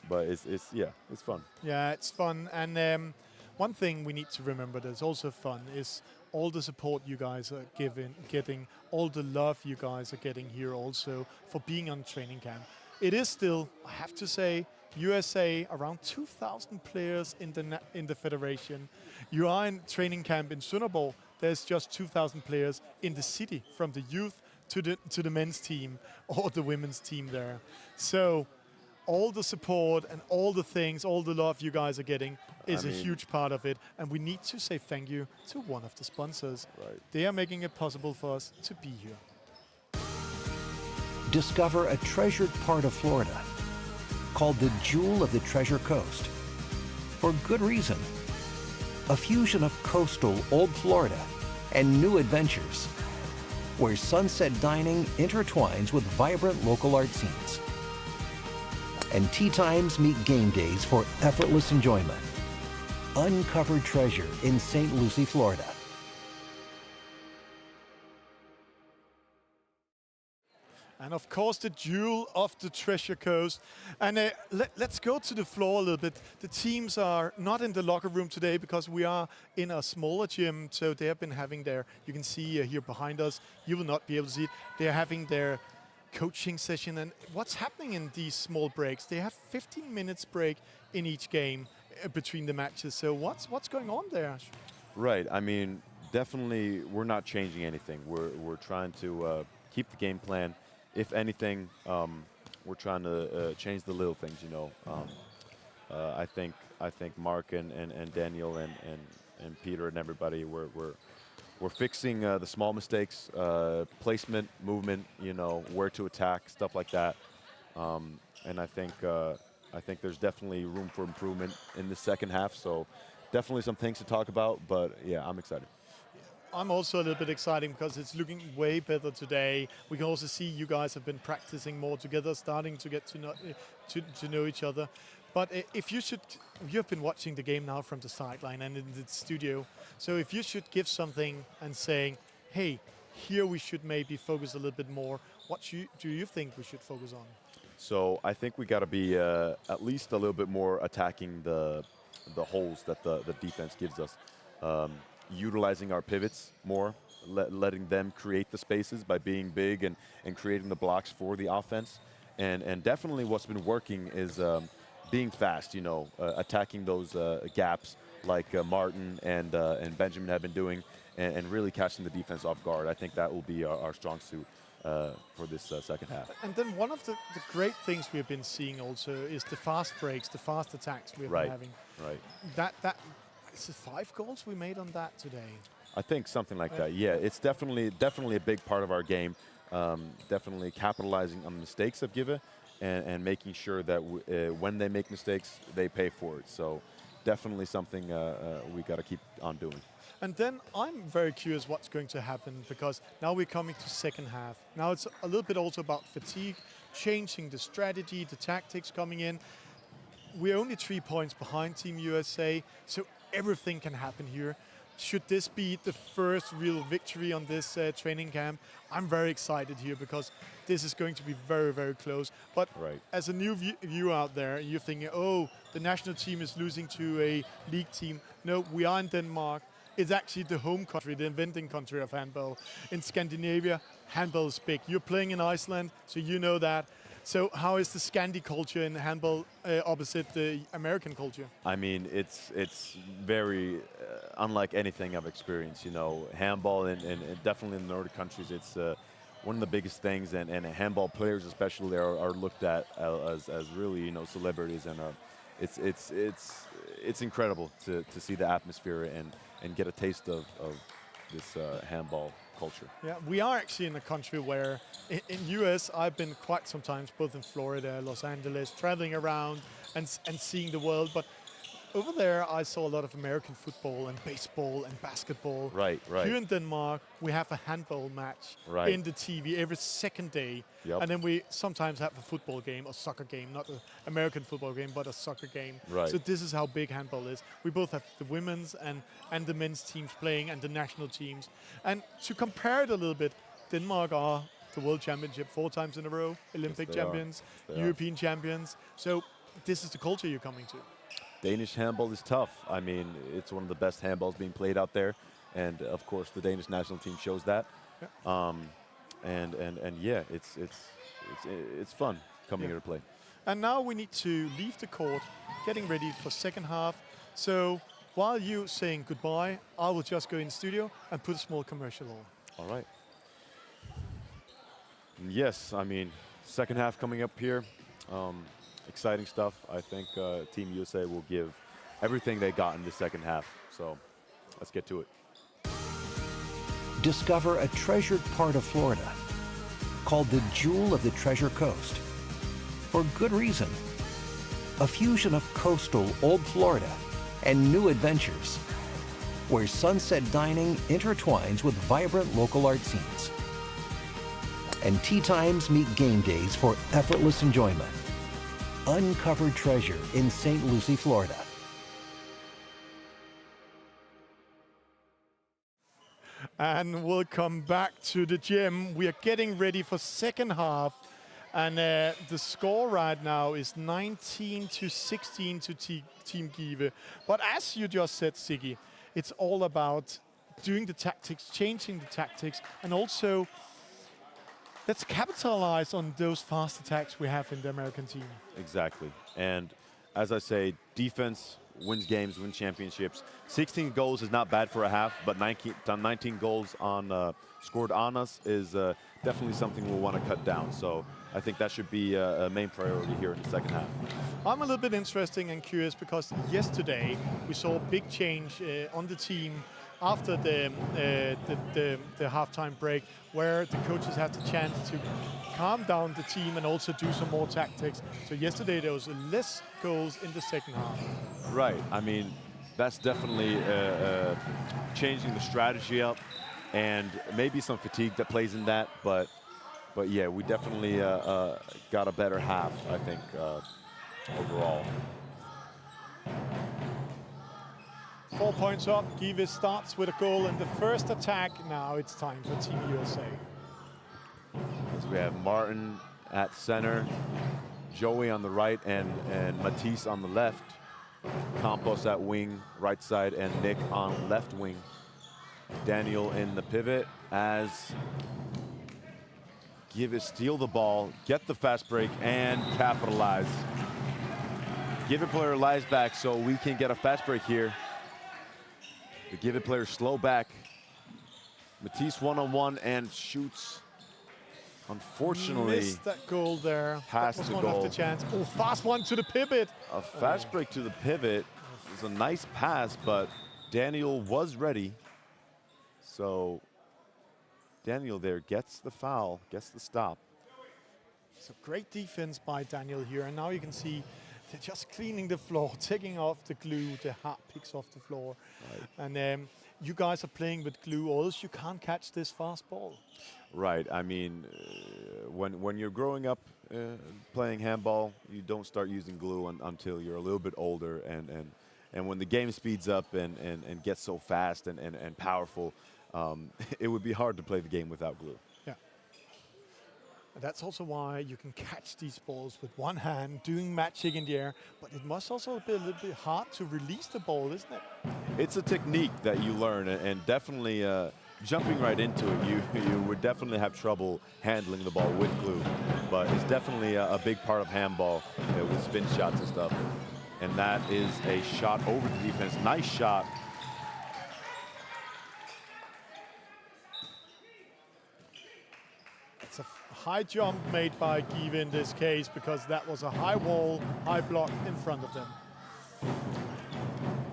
but it's fun. Yeah, it's fun. And one thing we need to remember that's also fun is all the support you guys are getting, all the love you guys are getting here also for being on training camp. It is still, I have to say, USA, around 2,000 players in the federation. You are in training camp in Sønderborg. There's just 2,000 players in the city, from the youth to the men's team or the women's team there. So all the support and all the things, all the love you guys are getting is a huge part of it. And we need to say thank you to one of the sponsors. Right. They are making it possible for us to be here. Discover a treasured part of Florida called the Jewel of the Treasure Coast. For good reason. A fusion of coastal old Florida and new adventures, where sunset dining intertwines with vibrant local art scenes. And tea times meet game days for effortless enjoyment. Uncovered treasure in St. Lucie, Florida. And of course, the jewel of the Treasure Coast. And let's go to the floor a little bit. The teams are not in the locker room today because we are in a smaller gym. So they have been having their, you can see here behind us, you will not be able to see it. They are having their coaching session. And what's happening in these small breaks? They have 15 minutes break in each game between the matches. So what's going on there? Right. I mean, definitely we're not changing anything. We're trying to keep the game plan. If anything, we're trying to change the little things, you know. I think Mark and Daniel and Peter and everybody, we're fixing the small mistakes, placement, movement, you know, where to attack, stuff like that. And I think there's definitely room for improvement in the second half. So definitely some things to talk about. But yeah, I'm excited. I'm also a little bit excited because it's looking way better today. We can also see you guys have been practicing more together, starting to get to know each other. But if you have been watching the game now from the sideline and in the studio. So if you should give something and saying, hey, here we should maybe focus a little bit more, what do you think we should focus on? So I think we got to be at least a little bit more attacking the holes that the defense gives us. Utilizing our pivots more, letting them create the spaces by being big and creating the blocks for the offense. And definitely what's been working is being fast, you know, attacking those gaps like Martin and Benjamin have been doing and really catching the defense off guard. I think that will be our strong suit for this second half. And then one of the great things we've been seeing also is the fast breaks, the fast attacks we've been having. Right. That is it 5 goals we made on that today? I think something like that. Yeah, it's definitely a big part of our game. Definitely capitalizing on the mistakes of Give and making sure that when they make mistakes, they pay for it. So definitely something we got to keep on doing. And then I'm very curious what's going to happen because now we're coming to second half. Now it's a little bit also about fatigue, changing the strategy, the tactics coming in. We're only 3 points behind Team USA, so everything can happen here. Should this be the first real victory on this training camp? I'm very excited here because this is going to be very, very close. But as a new viewer out there, you're thinking, oh, the national team is losing to a league team. No, we are in Denmark. It's actually the home country, the inventing country of handball. In Scandinavia, handball is big. You're playing in Iceland, so you know that. So how is the Scandi culture in handball opposite the American culture? I mean, it's very unlike anything I've experienced. You know, handball and definitely in the Nordic countries, it's one of the biggest things. And handball players especially are looked at as really, you know, celebrities. And it's incredible to see the atmosphere and get a taste of this handball culture. Yeah, we are actually in a country where in US I've been quite sometimes both in Florida, Los Angeles, traveling around and seeing the world, but over there I saw a lot of American football and baseball and basketball. Right. Here in Denmark we have a handball match in the TV every second day. Yep. And then we sometimes have a football game or soccer game, not an American football game, but a soccer game. Right. So this is how big handball is. We both have the women's and the men's teams playing and the national teams. And to compare it a little bit, Denmark are the world championship 4 times in a row, Olympic champions, European champions. So this is the culture you're coming to. Danish handball is tough. I mean, it's one of the best handballs being played out there, and of course, the Danish national team shows that. Yeah. And yeah, it's fun coming here to play. And now we need to leave the court, getting ready for second half. So while you saying goodbye, I will just go in studio and put a small commercial on. All right. Yes, I mean, second half coming up here. Exciting stuff. I think Team USA will give everything they got in the second half. So let's get to it. Discover a treasured part of Florida called the Jewel of the Treasure Coast. For good reason. A fusion of coastal old Florida and new adventures, where sunset dining intertwines with vibrant local art scenes. And tea times meet game days for effortless enjoyment. Uncovered treasure in St. Lucie, Florida. And we'll come back to the gym. We are getting ready for second half. And the score right now is 19-16 to Team Give. But as you just said, Siggy, it's all about doing the tactics, changing the tactics, and also let's capitalize on those fast attacks we have in the American team. Exactly. And as I say, defense wins games, wins championships. 16 goals is not bad for a half, but 19 goals scored on us is definitely something we'll want to cut down. So I think that should be a main priority here in the second half. I'm a little bit interesting and curious because yesterday we saw a big change on the team after the halftime break, where the coaches had the chance to calm down the team and also do some more tactics. So yesterday there was less goals in the second half. Right. I mean, that's definitely changing the strategy up, and maybe some fatigue that plays in that. But yeah, we definitely got a better half, I think, overall. 4 points up. Give starts with a goal in the first attack. Now it's time for Team USA. So we have Martin at center, Joey on the right, and Matisse on the left. Campos at wing, right side, and Nick on left wing. Daniel in the pivot as Give steal the ball, get the fast break, and capitalize. Give it player lies back so we can get a fast break here. The Give It player slow back. Matisse one-on-one and shoots. Unfortunately, missed that goal there. Past that was the one goal. of the chance. Oh, fast one to the pivot. A fast break to the pivot. It was a nice pass, but Daniel was ready. So Daniel there gets the foul, gets the stop. So great defense by Daniel here. And now you can see they're just cleaning the floor, taking off the glue, the hat picks off the floor. Right. And you guys are playing with glue, or else you can't catch this fast ball. Right. I mean, when you're growing up playing handball, you don't start using glue until you're a little bit older. And when the game speeds up and gets so fast and powerful, it would be hard to play the game without glue. Yeah. And that's also why you can catch these balls with one hand, doing magic in the air. But it must also be a little bit hard to release the ball, isn't it? It's a technique that you learn, and definitely jumping right into it, you would definitely have trouble handling the ball with glue. But it's definitely a big part of handball, with spin shots and stuff. And that is a shot over the defense. Nice shot. It's a high jump made by Give in this case, because that was a high wall, high block in front of them.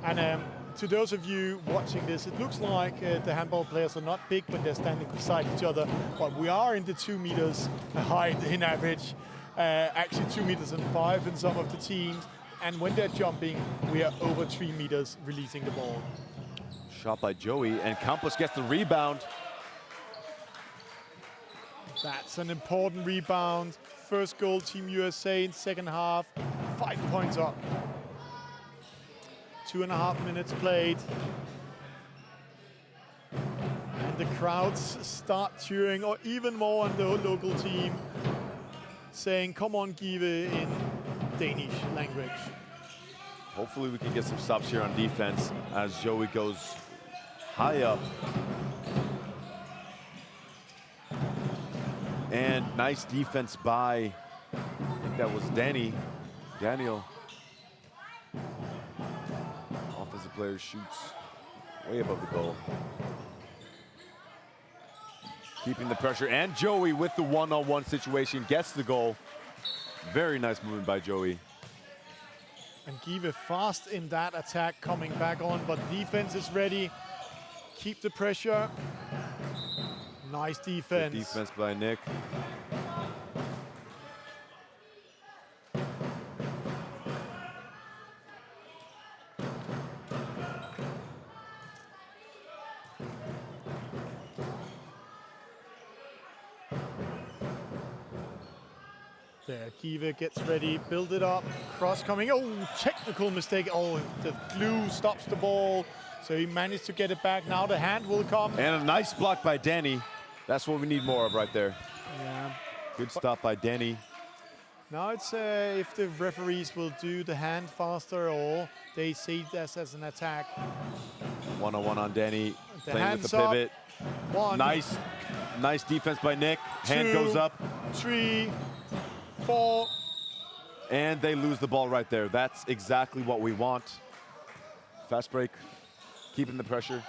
And to those of you watching this, it looks like the handball players are not big, but they're standing beside each other. But we are in the 2 meters height in average, actually 2 meters and 5 in some of the teams. And when they're jumping, we are over 3 meters releasing the ball. Shot by Joey, and Campos gets the rebound. That's an important rebound. First goal, Team USA in second half. 5 points up. 2.5 minutes played. And the crowds start cheering, or even more on the local team, saying, come on, Give in. Danish language. Hopefully we can get some stops here on defense as Joey goes high up. And nice defense by, I think that was Daniel. Offensive player shoots way above the goal. Keeping the pressure, and Joey with the one-on-one situation gets the goal. Very nice movement by Joey. And Give fast in that attack, coming back on, but defense is ready. Keep the pressure. Nice defense. Good defense by Nick. There, Give gets ready, build it up, cross coming, oh, technical mistake, oh, the glue stops the ball, so he managed to get it back, now the hand will come. And a nice block by Danny. That's what we need more of right there. Yeah. Good stop by Danny. Now it's if the referees will do the hand faster or they see this as an attack. One-on-one on Danny, The playing with hands the pivot. Up. 1. Nice defense by Nick. Hand 2, goes up. 3, 4. And they lose the ball right there. That's exactly what we want. Fast break, keeping the pressure.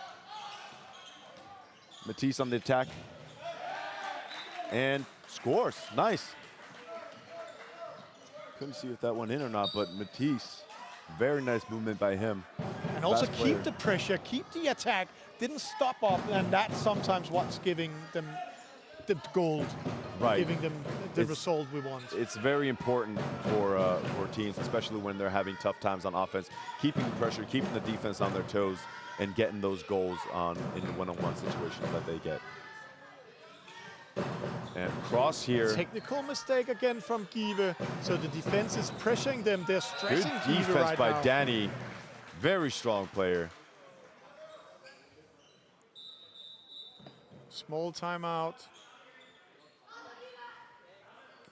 Matisse on the attack. And scores, nice. Couldn't see if that went in or not, but Matisse, very nice movement by him. And also Fast keep player. the pressure, keep the attack, didn't stop up, and that's sometimes what's giving them the gold, Right. giving them the result we want. It's very important for teams, especially when they're having tough times on offense, keeping the pressure, keeping the defense on their toes, and getting those goals in the one-on-one situations that they get. And cross here. Technical mistake again from Give, so the defense is pressuring them, they're Good stressing Give defense right by now. Danny. Very strong player. Small timeout.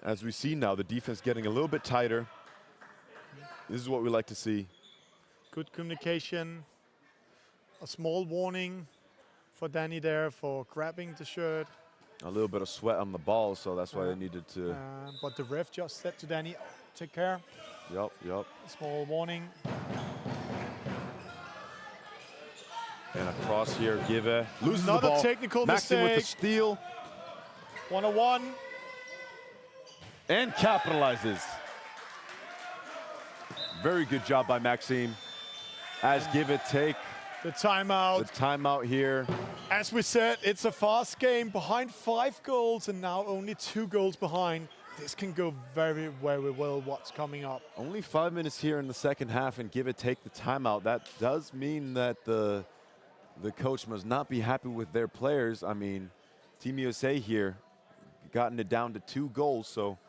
As we see now, the defense getting a little bit tighter. This is what we like to see. Good communication. A small warning for Danny there for grabbing the shirt. A little bit of sweat on the ball, so that's why they needed to. But the ref just said to Danny, take care. Yup. Small warning. And across here, Give loses Another the ball. technical Maxim with the mistake. steal. 1-on-1. And capitalizes. Very good job by Maxime. As Give take the timeout. The timeout here. As we said, it's a fast game, behind 5 goals and now only 2 goals behind. This can go very, very well what's coming up. Only 5 minutes here in the second half and Give take the timeout. That does mean that the coach must not be happy with their players. I mean, Team USA here gotten it down to 2 goals, so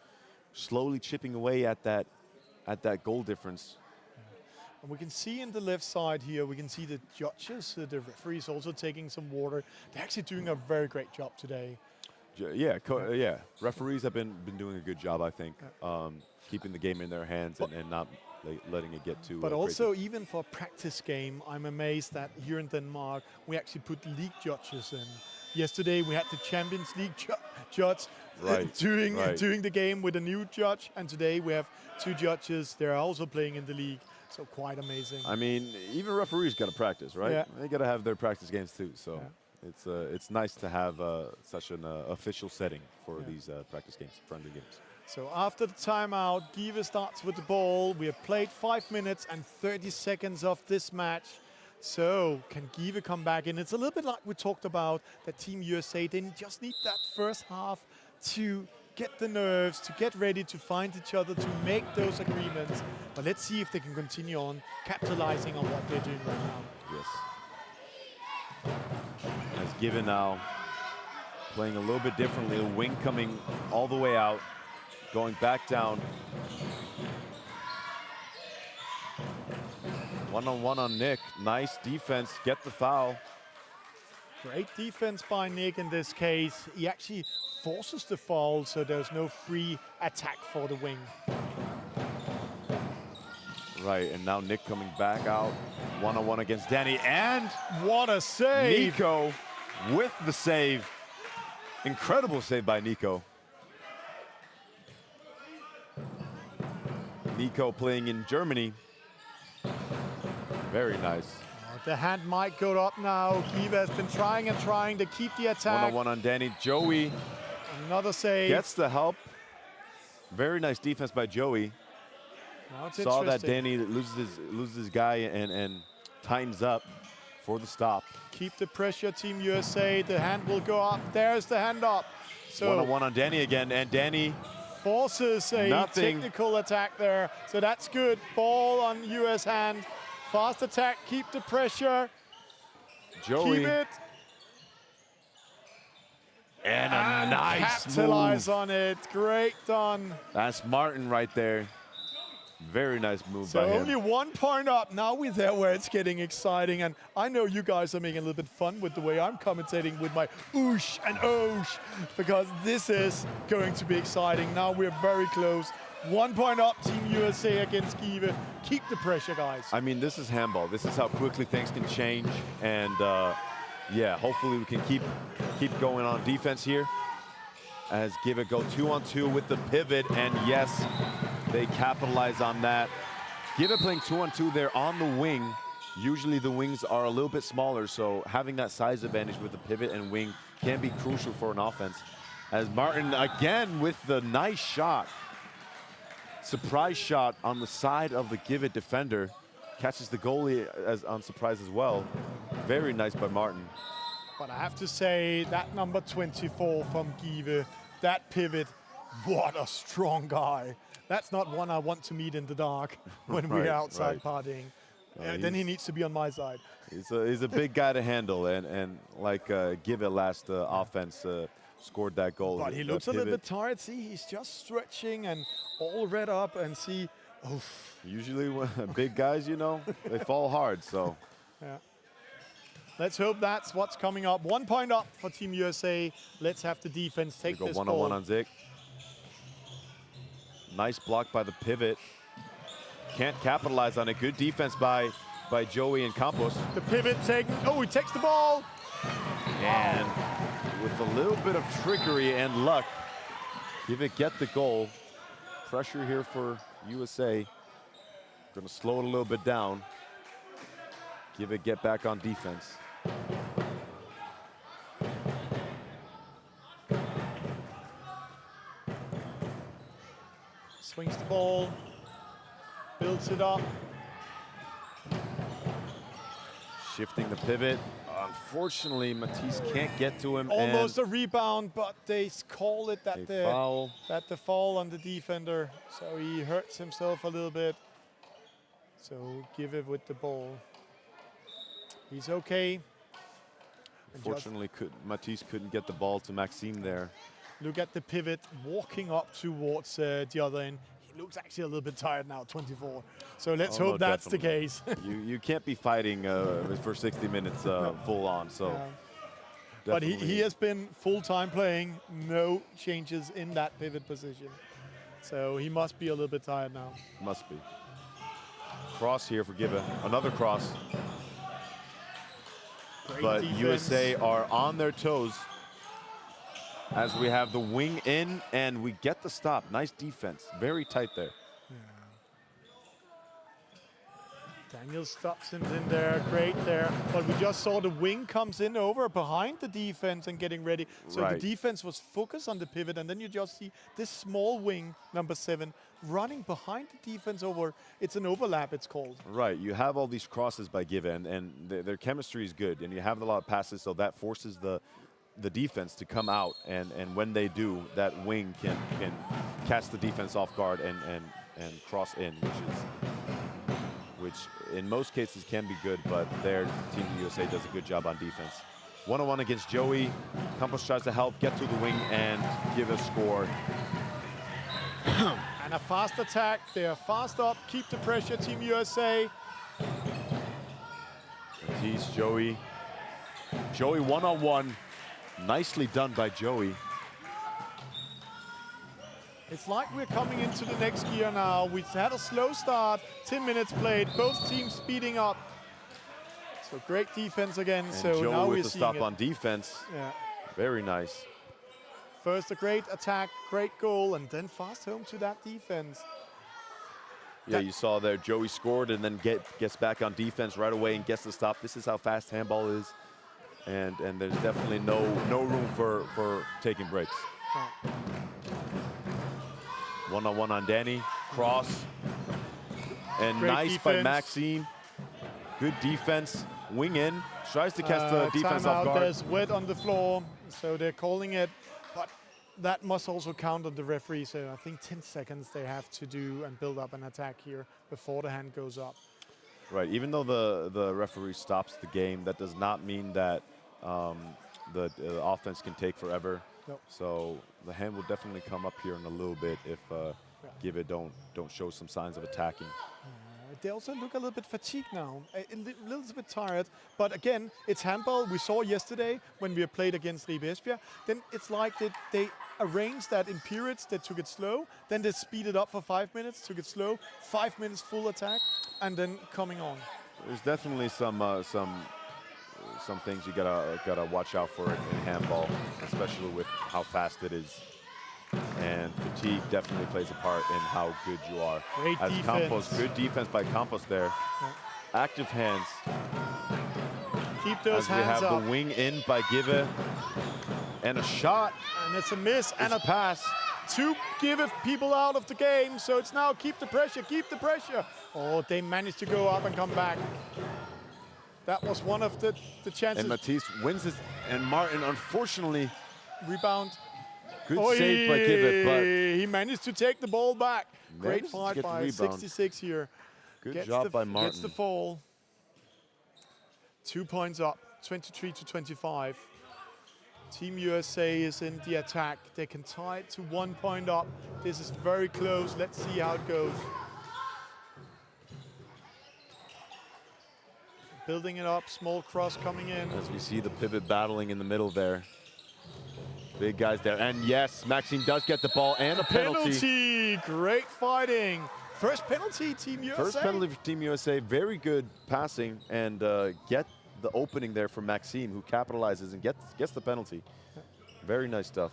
slowly chipping away at that goal difference. And we can see in the left side here, we can see the judges, the referees also taking some water. They're actually doing a very great job today. Yeah, referees have been doing a good job, I think, keeping the game in their hands and not letting it get too But crazy. also, even for a practice game, I'm amazed that here in Denmark, we actually put league judges in. Yesterday, we had the Champions League judge doing the game with a new judge, and today we have 2 judges. They're also playing in the league, so quite amazing. I mean, even referees got to practice, right? Yeah. They got to have their practice games too. So it's nice to have such an official setting for these practice games, friendly games. So after the timeout, Give starts with the ball. We have played 5 minutes and 30 seconds of this match. So can Give come back in? It's a little bit like we talked about that Team USA. They just need that first half to get the nerves, to get ready to find each other, to make those agreements. But let's see if they can continue on capitalizing on what they're doing right now. Yes. As Give now playing a little bit differently. The wing coming all the way out, going back down. One-on-one on Nick. Nice defense. Get the foul. Great defense by Nick in this case. He actually forces the foul, so there's no free attack for the wing. Right, and now Nick coming back out. One-on-one against Danny, and what a save! Nico with the save. Incredible save by Nico. Nico playing in Germany. Very nice. The hand might go up now. Give has been trying and trying to keep the attack. One-on-one on Danny. Joey another save. Gets the help. Very nice defense by Joey. Now it's Saw that Danny loses his guy and tightens up for the stop. Keep the pressure, Team USA. The hand will go up. There's the hand up. So one-on-one on Danny again, and Danny forces a technical attack there. So that's good. Ball on US hand. Fast attack. Keep the pressure. Joey. Keep it. And a nice capitalize move. on it. Great done. That's Martin right there. Very nice move So by him. only 1 point up. Now we're there where it's getting exciting. And I know you guys are making a little bit fun with the way I'm commentating with my oosh and oosh, because this is going to be exciting. Now we're very close. 1 point up, Team USA against Give. Keep the pressure, guys. I mean, this is handball. This is how quickly things can change. And yeah, hopefully we can keep going on defense here. As Give It go 2-on-2 with the pivot, and yes, they capitalize on that. Give It playing 2-on-2 there on the wing. Usually the wings are a little bit smaller, so having that size advantage with the pivot and wing can be crucial for an offense. As Martin again with the nice shot. Surprise shot on the side of the Give It defender. Catches the goalie on surprise as well. Very nice by Martin. But I have to say, that number 24 from Give, that pivot, what a strong guy. That's not one I want to meet in the dark when we're outside partying. Then he needs to be on my side. He's a big guy to handle, and like Give It last offense scored that goal. But he looks a little bit tired. See, he's just stretching and all red up, and see, oof. Usually when big guys, you know, they fall hard, so. Yeah. Let's hope that's what's coming up. 1 point up for Team USA. Let's have the defense take this ball. One-on-one on Zick. Nice block by the pivot. Can't capitalize on it. Good defense by Joey and Campos. The pivot taken. Oh, he takes the ball. And with a little bit of trickery and luck, Give It get the goal. Pressure here for USA. Gonna slow it a little bit down. Give It get back on defense. Swings the ball, builds it up. Shifting the pivot. Unfortunately, Matisse can't get to him. Almost a rebound, but they call it that foul. The fall on the defender. So he hurts himself a little bit. So Give It with the ball. He's okay. Unfortunately, Matisse couldn't get the ball to Maxime there. Look at the pivot walking up towards the other end. He looks actually a little bit tired now, 24. So let's hope that's the case. you can't be fighting for 60 minutes full on. So, but he has been full-time playing, no changes in that pivot position. So he must be a little bit tired now. Must be. Cross here for Give It. Another cross. Great but defense. USA are on their toes as we have the wing in and we get the stop. Nice defense. Very tight there. Daniel stops him in there, great there. But we just saw the wing comes in over behind the defense and getting ready. So the defense was focused on the pivot, and then you just see this small wing, number 7, running behind the defense over. It's an overlap, it's called. Right, you have all these crosses by Give It, and their chemistry is good, and you have a lot of passes, so that forces the defense to come out, and when they do, that wing can catch the defense off guard and cross in, which in most cases can be good, but their Team USA does a good job on defense. One-on-one against Joey. Campos tries to help, get to the wing, and Give It score. And a fast attack. They are fast up. Keep the pressure, Team USA. Matisse, Joey. Joey one-on-one. Nicely done by Joey. It's like we're coming into the next gear now. We've had a slow start, 10 minutes played, both teams speeding up. So great defense again. And so Joe now with we're the seeing stop it. on defense. Yeah. Very nice. First a great attack, great goal, and then fast home to that defense. Yeah, you saw there, Joey scored and then gets back on defense right away and gets the stop. This is how fast handball is. And there's definitely no room for taking breaks. Yeah. One-on-one on Danny, cross. And Great nice by defense. Maxime. Good defense, wing in, tries to catch the defense timeout, off guard. There's wet on the floor, so they're calling it. But that must also count on the referee, so I think 10 seconds they have to do and build up an attack here before the hand goes up. Right, even though the referee stops the game, that does not mean that the offense can take forever. Nope. So the hand will definitely come up here in a little bit if Give It don't show some signs of attacking. They also look a little bit fatigued now, a little bit tired. But again, it's handball. We saw yesterday when we played against Ribe Esbjerg. Then it's like they arranged that in periods. They took it slow. Then they speeded up for 5 minutes, took it slow. 5 minutes full attack, and then coming on. There's definitely some things you gotta watch out for in handball, especially with how fast it is. And fatigue definitely plays a part in how good you are. Great As defense. Campos, good defense by Campos there. Yeah. Active hands. Keep those As we hands have up. the wing in by Give It. And a shot. And it's a miss and a pass. To give people out of the game. So it's now keep the pressure, keep the pressure. Oh, they managed to go up and come back. That was one of the chances. And Matisse wins it. And Martin, unfortunately, rebound. Good save by Give It, but he managed to take the ball back. Great managed to fight get the by rebound. 66 here. Good job by Gets Martin. the fall. 2 points up, 23-25. Team USA is in the attack. They can tie it to 1 point up. This is very close. Let's see how it goes. Building it up, small cross coming in. As we see the pivot battling in the middle there. Big guys there. And yes, Maxime does get the ball and a penalty. Great fighting. First penalty, Team USA. First penalty for Team USA. Very good passing and get the opening there for Maxime, who capitalizes and gets the penalty. Very nice stuff.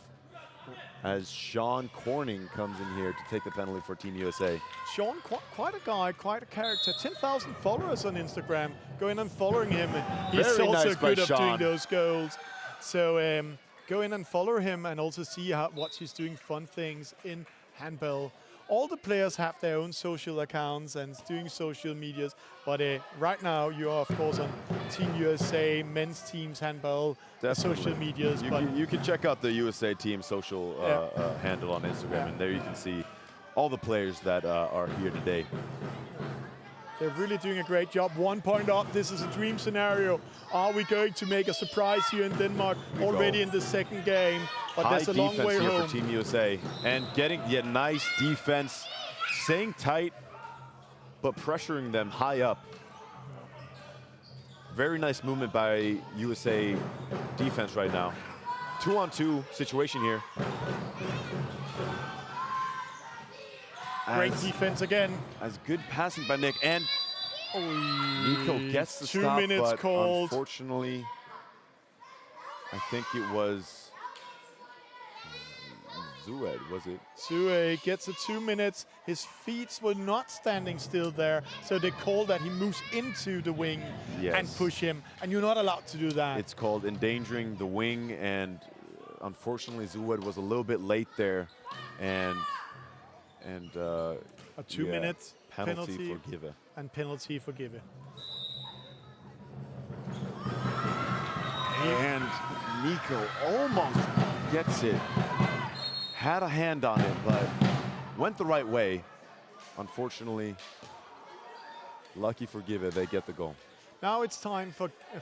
As Sean Corning comes in here to take the penalty for Team USA. Sean, quite a guy, quite a character. 10,000 followers on Instagram. Go in and following him. He's Very also nice by good at doing Sean. those goals. So go in and follow him and also see what he's doing fun things in handball. All the players have their own social accounts and doing social medias. But right now, you are, of course, on Team USA, men's teams, handball, social medias. You can check out the USA team social handle on Instagram, and there you can see all the players that are here today. They're really doing a great job. 1 point up. This is a dream scenario. Are we going to make a surprise here in Denmark already in the second game? But High there's a long way defense here home. for Team USA. And getting nice defense, staying tight, but pressuring them high up. Very nice movement by USA defense right now. 2-on-2 situation here. Great defense again. As good passing by Nick, and Nico gets the 2 stop, minutes but called. unfortunately, I think it was Zued, was it? Sue gets the 2 minutes. His feet were not standing still there, so they call that he moves into the wing and push him, and you're not allowed to do that. It's called endangering the wing, and unfortunately, Zued was a little bit late there, and a 2 minute penalty for Give It. And penalty for Give It. And Nico almost gets it. Had a hand on it, but went the right way. Unfortunately, lucky for Give It, they get the goal. Now it's time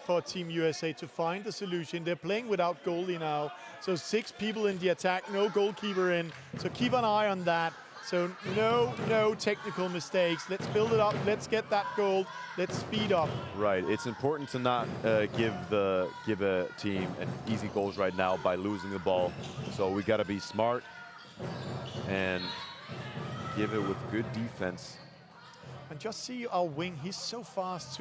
for Team USA to find a solution. They're playing without goalie now. So 6 people in the attack, no goalkeeper in. So keep an eye on that. So no technical mistakes. Let's build it up. Let's get that goal. Let's speed up. Right. It's important to not give a team an easy goals right now by losing the ball. So we got to be smart And Give it with good defense. And just see our wing, he's so fast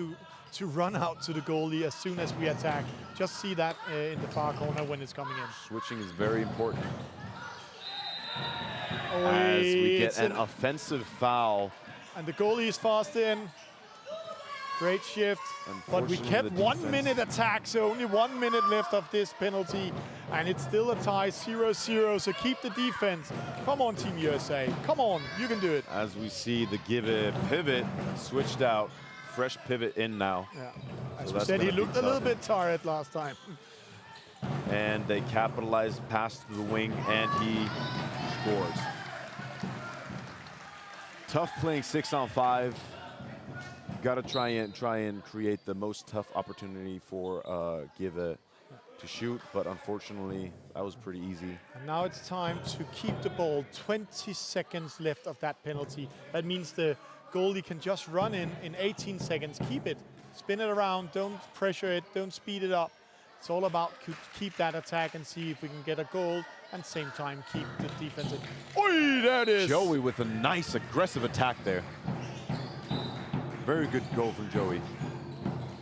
to run out to the goalie as soon as we attack. Just see that in the far corner when it's coming in. Switching is very important. Oh, As we get it's an offensive foul. And the goalie is fast in. Great shift. But we kept 1 minute attack, so only 1 minute left of this penalty. And it's still a tie, 0-0, so keep the defense. Come on, Team USA. Come on, you can do it. As we see the Give pivot switched out. Fresh pivot in now. Yeah. So As we that's said, he gonna be looked a little tough. bit tired last time. And they capitalize pass to the wing, and he scores. Tough playing 6-on-5. Got to try and create the most tough opportunity for Give to shoot, but unfortunately, that was pretty easy. And now it's time to keep the ball. 20 seconds left of that penalty. That means the goalie can just run in 18 seconds. Keep it. Spin it around. Don't pressure it. Don't speed it up. It's all about keep that attack and see if we can get a goal and same time keep the defense in. Oi, there it is. Joey with a nice aggressive attack there. Very good goal from Joey.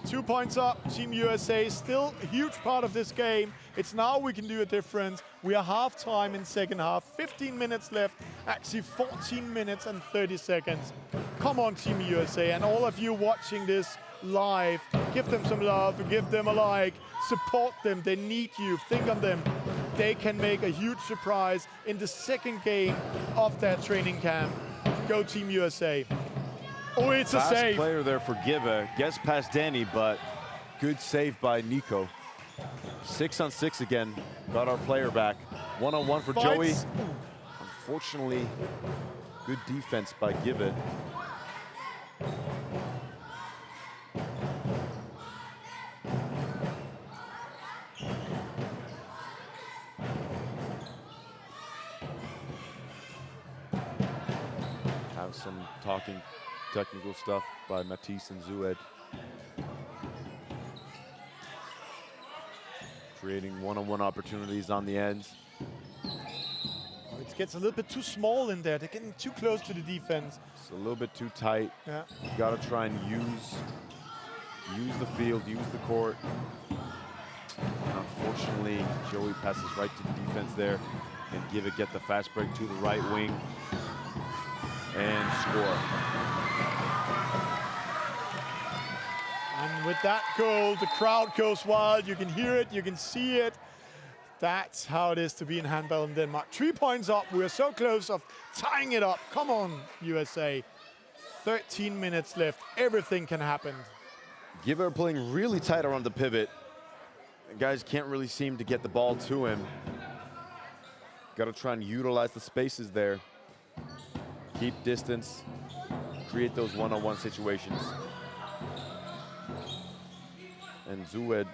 2 points up. Team USA still a huge part of this game. It's now we can do a difference. We are half-time in second half. 15 minutes left. Actually 14 minutes and 30 seconds. Come on, Team USA. And all of you watching this live, give them some love, give them a like, support them. They need you. Think on them. They can make a huge surprise in the second game of their training camp. Go Team USA. Oh, it's a Fast save. player there for Give. Gets past Danny, but good save by Nico. 6-on-6 again. Got our player back. 1-on-1 for Joey. Unfortunately, good defense by Give. Have some talking technical stuff by Matisse and Zued. Creating one-on-one opportunities on the ends. It gets a little bit too small in there. They're getting too close to the defense. It's a little bit too tight. Yeah. You gotta try and use the field, use the court. And unfortunately, Joey passes right to the defense there and get the fast break to the right wing and score. And with that goal, the crowd goes wild. You can hear it, you can see it. That's how it is to be in handball in Denmark. 3 points up. We're so close of tying it up. Come on, USA. 13 minutes left. Everything can happen. Give are playing really tight around the pivot. The guys can't really seem to get the ball to him. Got to try and utilize the spaces there. Keep distance. Create those one-on-one situations. And Zued,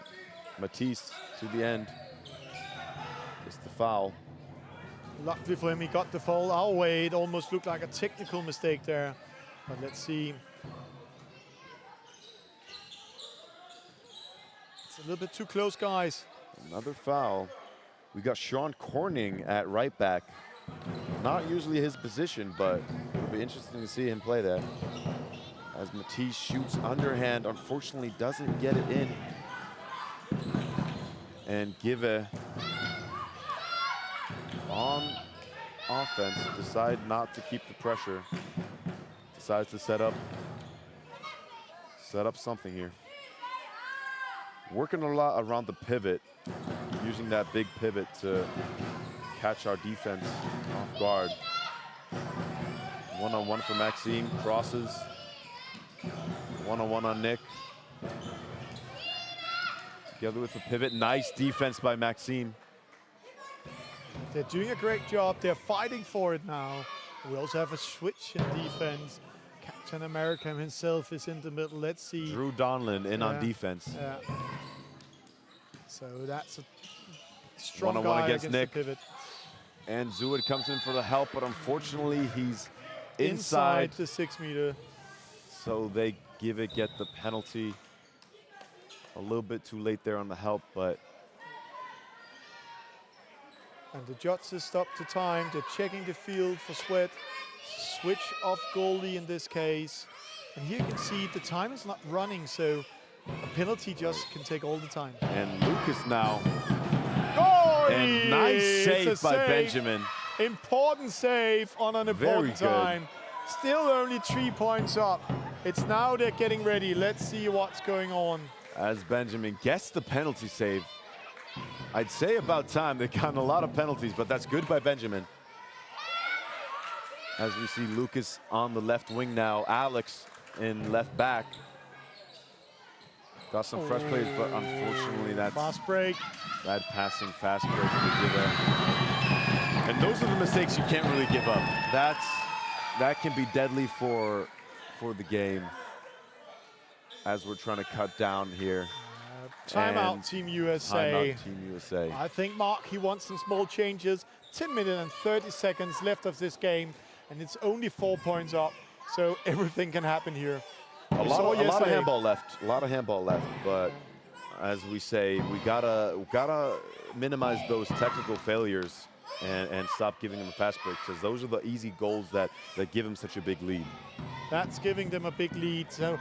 Matisse to the end. It's the foul. Luckily for him, he got the foul our way. It almost looked like a technical mistake there. But let's see. It's a little bit too close, guys. Another foul. We got Sean Corning at right back. Not usually his position, but it'll be interesting to see him play that. As Matisse shoots underhand, unfortunately doesn't get it in. And Give on offense decide not to keep the pressure. Decides to set up something here. Working a lot around the pivot, using that big pivot to catch our defense off guard. One-on-one for Maxime, crosses. One-on-one on Nick. Together with the pivot, nice defense by Maxime. They're doing a great job. They're fighting for it now. We also have a switch in defense. Captain America himself is in the middle. Let's see. Drew Donlin in on defense. Yeah. So that's a strong One-on-one guy against Nick. the pivot. And Zuid comes in for the help, but unfortunately he's Inside the 6 meter. So they get the penalty. A little bit too late there on the help, but And the judges stop the time. They're checking the field for sweat. Switch off goalie in this case. And here you can see the time is not running, so a penalty just can take all the time. And Lucas now. Oh, And nice save by Benjamin. Important save on an important time. Still only 3 points up. It's now they're getting ready. Let's see what's going on. As Benjamin gets the penalty save. I'd say about time. They've gotten a lot of penalties, but that's good by Benjamin. As we see Lucas on the left wing now, Alex in left back. Got some fresh plays, but unfortunately that's fast break. Bad passing, fast break for Give. And those are the mistakes you can't really give up. That can be deadly for the game. As we're trying to cut down here. Timeout, Team USA. Timeout, Team USA. I think Mark, he wants some small changes. 10 minutes and 30 seconds left of this game, and it's only 4 points up. So everything can happen here. A lot of handball left. A lot of handball left, but as we say, we gotta minimize those technical failures and stop giving them a fast break, because those are the easy goals that give them such a big lead. That's giving them a big lead. So,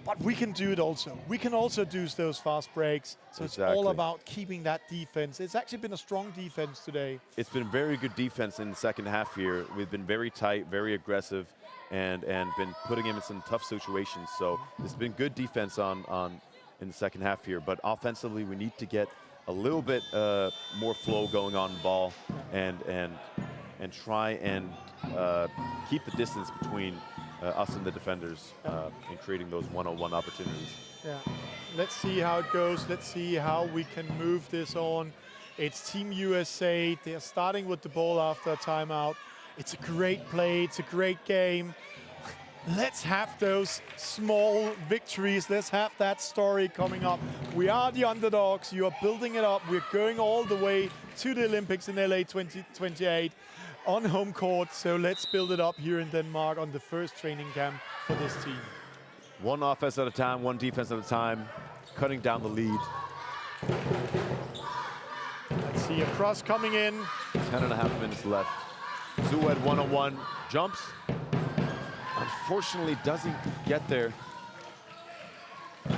but we can do it also. We can also do those fast breaks. So It's all about keeping that defense. It's actually been a strong defense today. It's been very good defense in the second half here. We've been very tight, very aggressive, and been putting him in some tough situations. So it's been good defense in the second half here. But offensively, we need to get a little bit more flow going on the ball and try and keep the distance between us and the defenders in creating those one-on-one opportunities. Yeah, let's see how it goes. Let's see how we can move this on. It's Team USA. They're starting with the ball after a timeout. It's a great play. It's a great game. Let's have those small victories. Let's have that story coming up. We are the underdogs. You are building it up. We're going all the way to the Olympics in LA 2028 on home court. So let's build it up here in Denmark on the first training camp for this team. One offense at a time, one defense at a time, cutting down the lead. Let's see a cross coming in. 10.5 minutes left. Zued one-on-one jumps. Unfortunately, doesn't get there.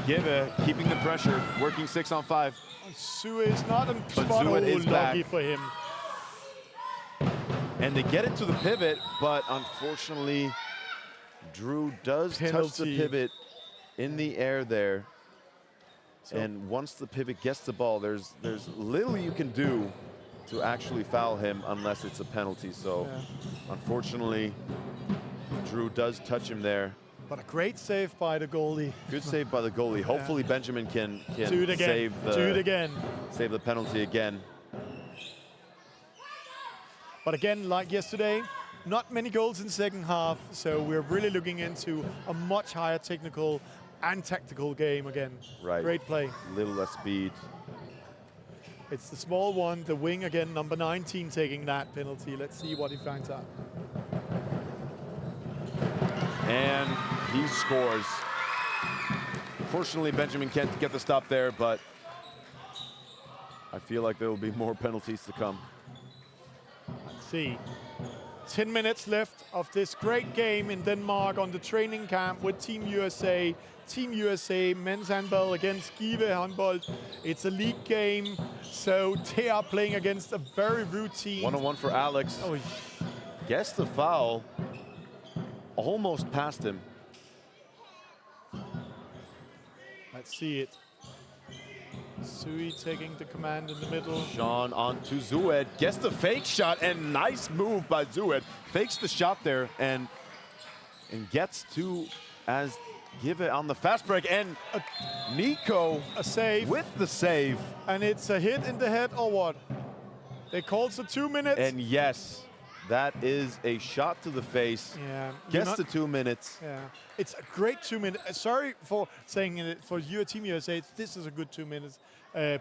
Give keeping the pressure, working 6-on-5. Sue is not in But spot. Zued is Lucky back. for him. And they get it to the pivot, but unfortunately, Drew does touch the pivot in the air there. So and once the pivot gets the ball, there's little you can do to actually foul him unless it's a penalty. So unfortunately, Drew does touch him there. But a great save by the goalie. Good save by the goalie. Hopefully Benjamin can do it again. Save the penalty again. But again, like yesterday, not many goals in the second half, so we're really looking into a much higher technical and tactical game again. Right. Great play. Little less speed. It's the small one, the wing again, number 19 taking that penalty. Let's see what he finds out. And he scores. Fortunately, Benjamin can't get the stop there, but I feel like there will be more penalties to come. Let's see. 10 minutes left of this great game in Denmark on the training camp with Team USA. Team USA men's handball against Give Handball. It's a league game, so they are playing against a very routine. One-on-one for Alex. Oh, gets the foul. Almost past him. Let's see it. Sui taking the command in the middle. Sean on to Zued, gets the fake shot, and nice move by Zued. Fakes the shot there and gets to as Give it on the fast break, and Nico a save with the save. And it's a hit in the head or what? They called for 2 minutes. And yes, that is a shot to the face. Yeah. Gets the 2 minutes. Yeah. It's a great 2 minutes. Sorry for saying it for your Team USA. This is a good 2 minutes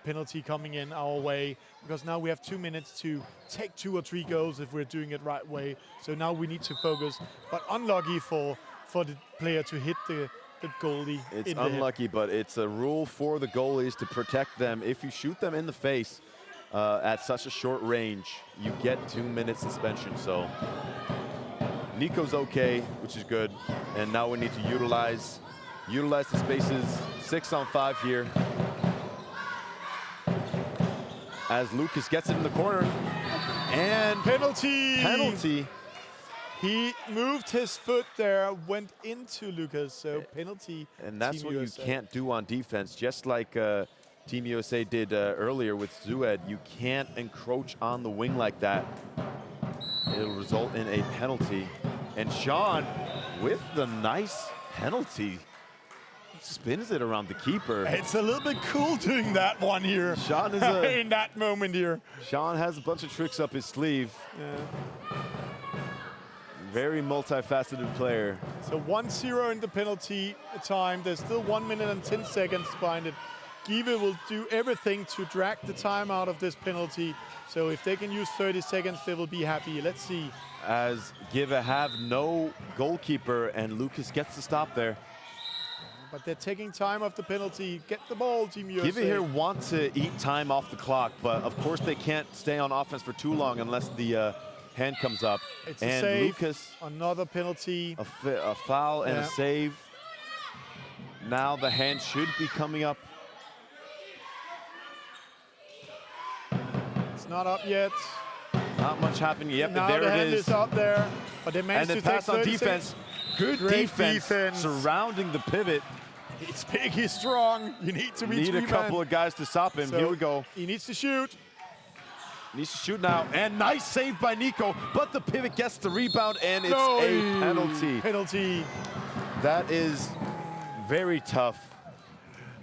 penalty coming in our way, because now we have 2 minutes to take 2 or 3 goals if we're doing it right way. So now we need to focus. But unlucky for the player to hit the goalie. It's unlucky, but it's a rule for the goalies to protect them. If you shoot them in the face, at such a short range, you get 2-minute suspension. So Nico's okay, which is good. And now we need to utilize the spaces. 6-on-5 here. As Lucas gets it in the corner. And penalty! Penalty. He moved his foot there, went into Lucas, so penalty. And that's Team what USA. you can't do on defense. Just like Team USA did earlier with Zued, you can't encroach on the wing like that. It'll result in a penalty. And Sean, with the nice penalty, spins it around the keeper. It's a little bit cool doing that one here. Sean is in that moment here. Sean has a bunch of tricks up his sleeve. Yeah. Very multifaceted player. So 1-0 in the penalty time. There's still 1 minute and 10 seconds behind it. Give will do everything to drag the time out of this penalty. So if they can use 30 seconds, they will be happy. Let's see. As Give have no goalkeeper, and Lucas gets the stop there. But they're taking time off the penalty. Get the ball, Team USA. Give here want to eat time off the clock, but of course they can't stay on offense for too long unless the hand comes up. It's and a save, Lucas, another penalty. a foul and a save. Now the hand should be coming up. It's not up yet. Not much happened. Yep, now there the it hand is. Up there, but they managed and to then pass take on 30 defense. seconds. Good Great defense surrounding the pivot. He's big, he's strong. You need to reach Need a couple of guys to stop him. So here we go. He needs to shoot. Needs to shoot now. And nice save by Nico, but the pivot gets the rebound, and it's No. a penalty. Penalty. That is very tough.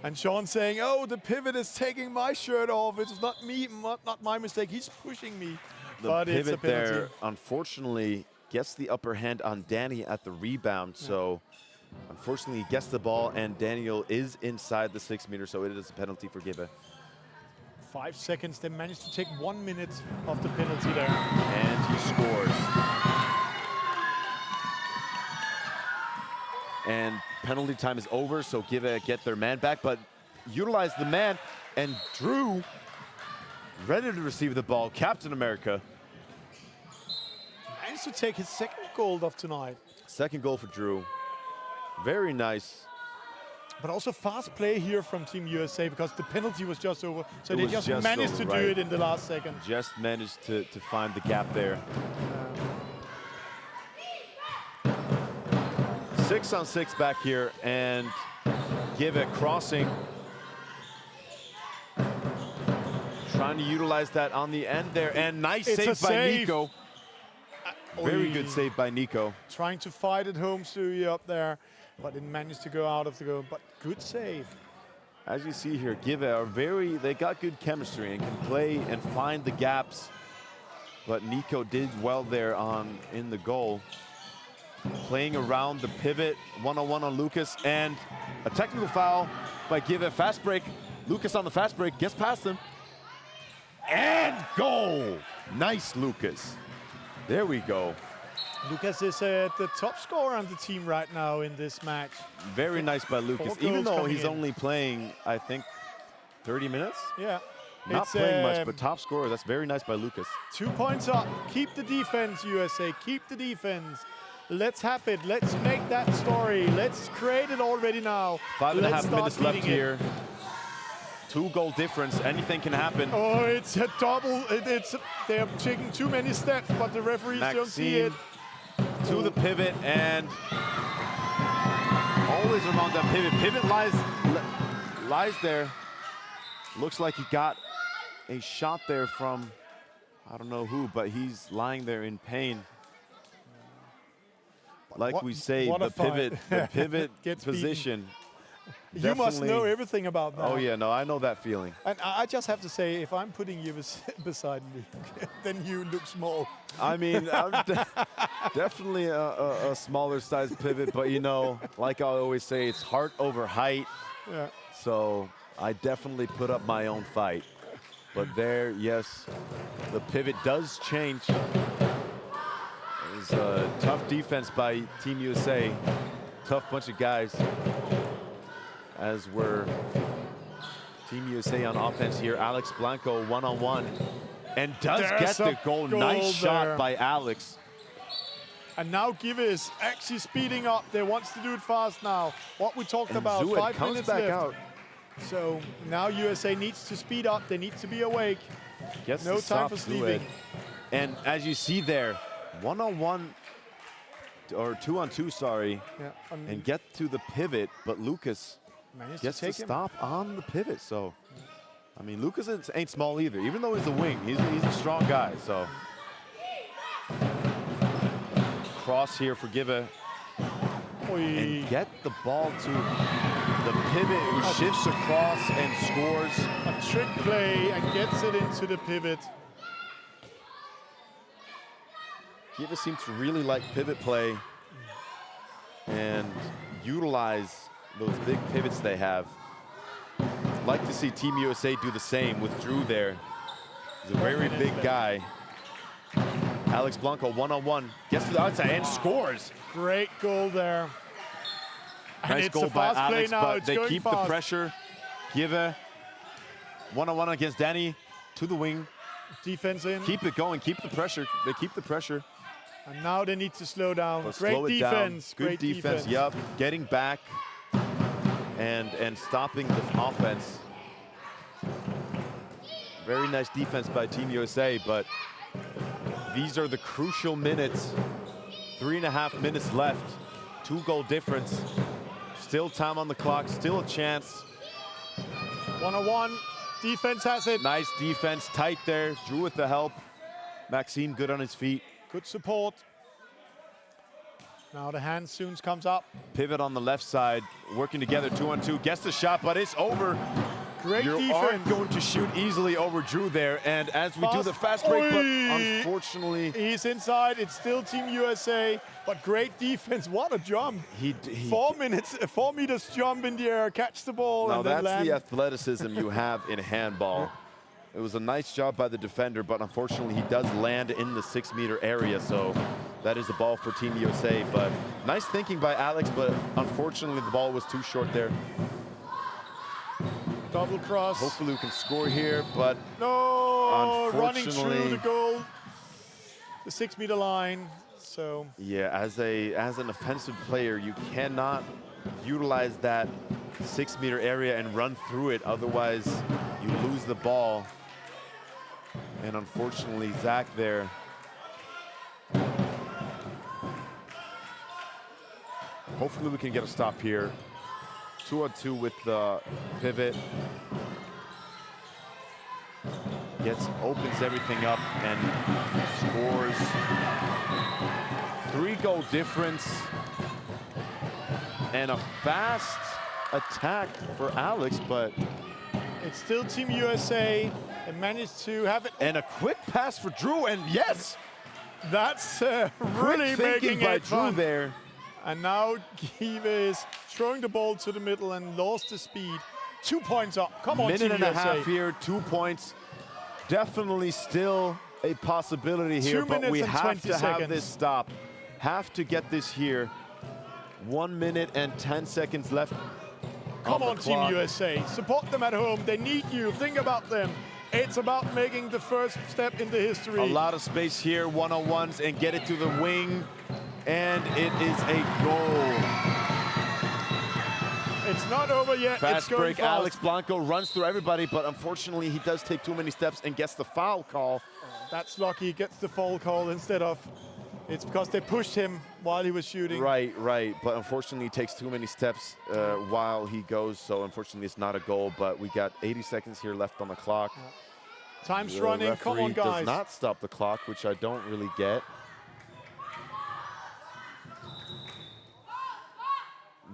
And Sean saying, oh, the pivot is taking my shirt off. It's not me, not my mistake. He's pushing me. The but it's a pivot penalty. there, unfortunately, gets the upper hand on Danny at the rebound. So, unfortunately, he gets the ball, and Daniel is inside the 6 meter, so it is a penalty for Give. 5 seconds. They managed to take 1 minute of the penalty there. And he scores. And penalty time is over, so Give get their man back, but utilize the man, and Drew ready to receive the ball. Captain America. Managed to take his second goal of tonight. Second goal for Drew. Very nice. But also fast play here from Team USA because the penalty was just over. So It they was just just managed over, to right. do it in the last second. Just managed to find the gap there. 6-on-6 back here, and Give it crossing. Trying to utilize that on the end there, and nice It's a save by save. Nico. Very good save by Nico. Trying to fight at home, Sui up there, but it managed to go out of the goal. But good save. As you see here, Give are they got good chemistry and can play and find the gaps. But Nico did well there in the goal. Playing around the pivot, one-on-one on Lucas, and a technical foul by Give. Fast break. Lucas on the fast break, gets past him. And goal! Nice, Lucas. There we go. Lucas is the top scorer on the team right now in this match. Very nice by Lucas, goals even though coming he's in. only playing, I think, 30 minutes? Yeah. Not It's, playing much, but top scorer. That's very nice by Lucas. 2 points up. Keep the defense, USA. Keep the defense. Let's have it. Let's make that story. Let's create it already now. 5.5 Let's start minutes left leading it. here. 2-goal difference. Anything can happen. Oh, it's a double. They're taking too many steps, but the referees don't see it. To the pivot, and always around that pivot. Pivot lies there. Looks like he got a shot there from, I don't know who, but he's lying there in pain. Like we say, what a the pivot Gets position. You must know definitely- everything about that. Oh yeah, no, I know that feeling. And I just have to say, if I'm putting you beside me, then you look small. I mean, I'm definitely a smaller size pivot, but you know, like I always say, it's heart over height. Yeah. So I definitely put up my own fight. But there, yes, the pivot does change. It was a tough defense by Team USA. Tough bunch of guys. As we're Team USA on offense here. Alex Blanco one-on-one. And does There's get the goal. Nice there. shot by Alex. And now Give is actually speeding up. They wants to do it fast now. What we talked about, Zued 5 comes minutes back left. out. So now USA needs to speed up. They need to be awake. Gets No the time stop for Zued. sleeping. And as you see there, one-on-one, or two-on-two, sorry, Yeah, and get to the pivot, but Lucas managed gets to the take him. stop on the pivot. So, I mean, Lucas ain't small either. Even though he's a wing, he's a strong guy. So, cross here for Give. And get the ball to the pivot, who shifts across and scores. A trick play and gets it into the pivot. Give seems to really like pivot play and utilize those big pivots they have. Like to see Team USA do the same with Drew there. He's a very big guy. Alex Blanco one-on-one, gets to the outside and scores. Great goal there. And Nice it's goal a by fast play Alex, now. but It's they going keep fast. the pressure. Give one-on-one against Danny to the wing. Defense in. Keep it going, keep the pressure. They keep the pressure. And now they need to slow down. But Great slow it defense. down. Good Great defense. Yup. Getting back and stopping the offense. Very nice defense by Team USA, but these are the crucial minutes. 3.5 minutes left. 2-goal difference. Still time on the clock. Still a chance. 1-on-1. Defense has it. Nice defense. Tight there. Drew with the help. Maxime good on his feet. Good support. Now the hand soon comes up. Pivot on the left side, working together 2-on-2. Gets the shot, but it's over. Great You defense. aren't going to shoot easily over Drew there. And as we do the fast break, but unfortunately, he's inside. It's still Team USA, but great defense. What a jump! he 4 meters jump in the air, catch the ball, now and then that's land. the athleticism you have in handball. It was a nice job by the defender, but unfortunately he does land in the 6-meter area, so that is the ball for Team USA. But nice thinking by Alex, but unfortunately the ball was too short there. Double cross. Hopefully we can score here, but no, running through unfortunately, the goal, the 6-meter line. So yeah, as an offensive player, you cannot utilize that 6-meter area and run through it. Otherwise, you lose the ball. And unfortunately, Zach there. Hopefully we can get a stop here. 2-on-2 with the pivot. Opens everything up and scores. 3-goal difference. And a fast attack for Alex, but it's still Team USA. They managed to have it. And a quick pass for Drew, and yes! That's really making by it Drew fun. there. And now Give is throwing the ball to the middle and lost the speed. 2 points up. Come on, Minute Team and a USA. half here, 2 points. Definitely still a possibility here, 2 but we minutes and have 20 to have seconds. this stop. Have to get this here. 1 minute and 10 seconds left. Come the on, Team clock. USA. Support them at home. They need you. Think about them. It's about making the first step into history. A lot of space here, one-on-ones, and get it to the wing. And it is a goal. It's not over yet. It's Fast going break, fast. Alex Blanco runs through everybody, but unfortunately he does take too many steps and gets the foul call. That's lucky. He gets the foul call instead of... It's because they pushed him while he was shooting. Right, but unfortunately he takes too many steps while he goes, so unfortunately it's not a goal, but we got 80 seconds here left on the clock. Time's The running. Come on, referee guys. does not stop the clock, which I don't really get.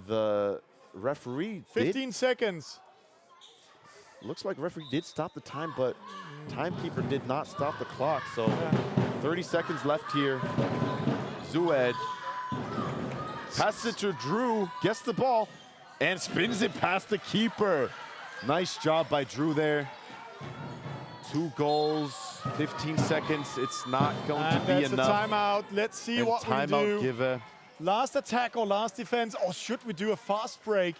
The referee 15 seconds. Looks like referee did stop the time, but timekeeper did not stop the clock. So 30 seconds left here. Zued passes it to Drew, gets the ball, and spins it past the keeper. Nice job by Drew there. 2 goals, 15 seconds. It's not going to be that's enough. a timeout. Let's see And what we timeout do. Give. Last attack or last defense, or should we do a fast break?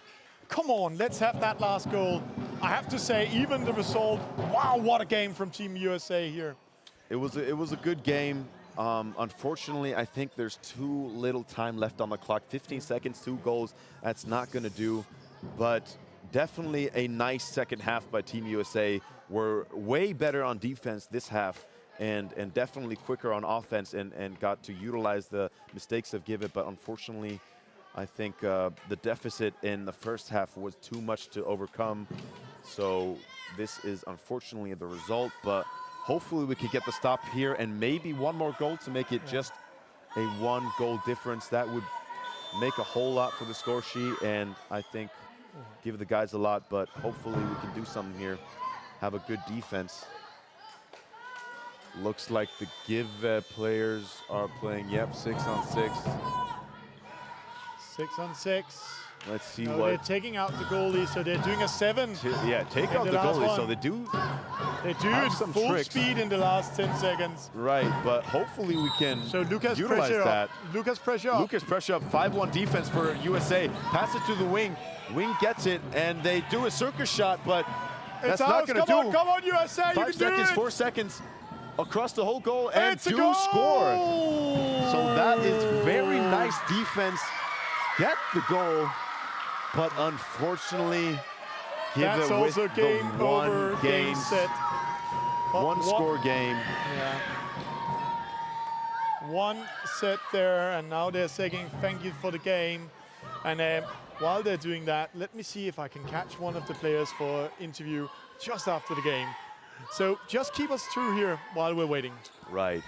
Come on, let's have that last goal. I have to say, even the result, wow, what a game from Team USA here. It was a good game. Unfortunately, I think there's too little time left on the clock. 15 seconds, 2 goals, that's not going to do. But definitely a nice second half by Team USA. We're way better on defense this half and definitely quicker on offense and got to utilize the mistakes of Give It. But unfortunately, I think the deficit in the first half was too much to overcome. So this is unfortunately the result, but hopefully we can get the stop here and maybe one more goal to make it just a 1 goal difference. That would make a whole lot for the score sheet and I think give the guys a lot, but hopefully we can do something here. Have a good defense. Looks like the Give players are playing, yep, 6-on-6. 6-on-6. Let's see no, what... They're taking out the goalie, so they're doing a 7. Yeah, take out the goalie, so they do it some full tricks. Speed in the last 10 seconds. Right, but hopefully we can Lucas utilize pressure that. Up. Lucas pressure up. Lucas pressure up, 5-1 defense for USA. Pass it to the wing. Wing gets it, and they do a circus shot, but that's not going to do. Come on, USA, 5 seconds, 4 seconds. Across the whole goal and do score. So that is very nice defense. Get the goal, but unfortunately, That's also game over, game set. One score game. Yeah. 1 set there, and now they're saying thank you for the game. And while they're doing that, let me see if I can catch one of the players for interview just after the game. So just keep us through here while we're waiting. Right.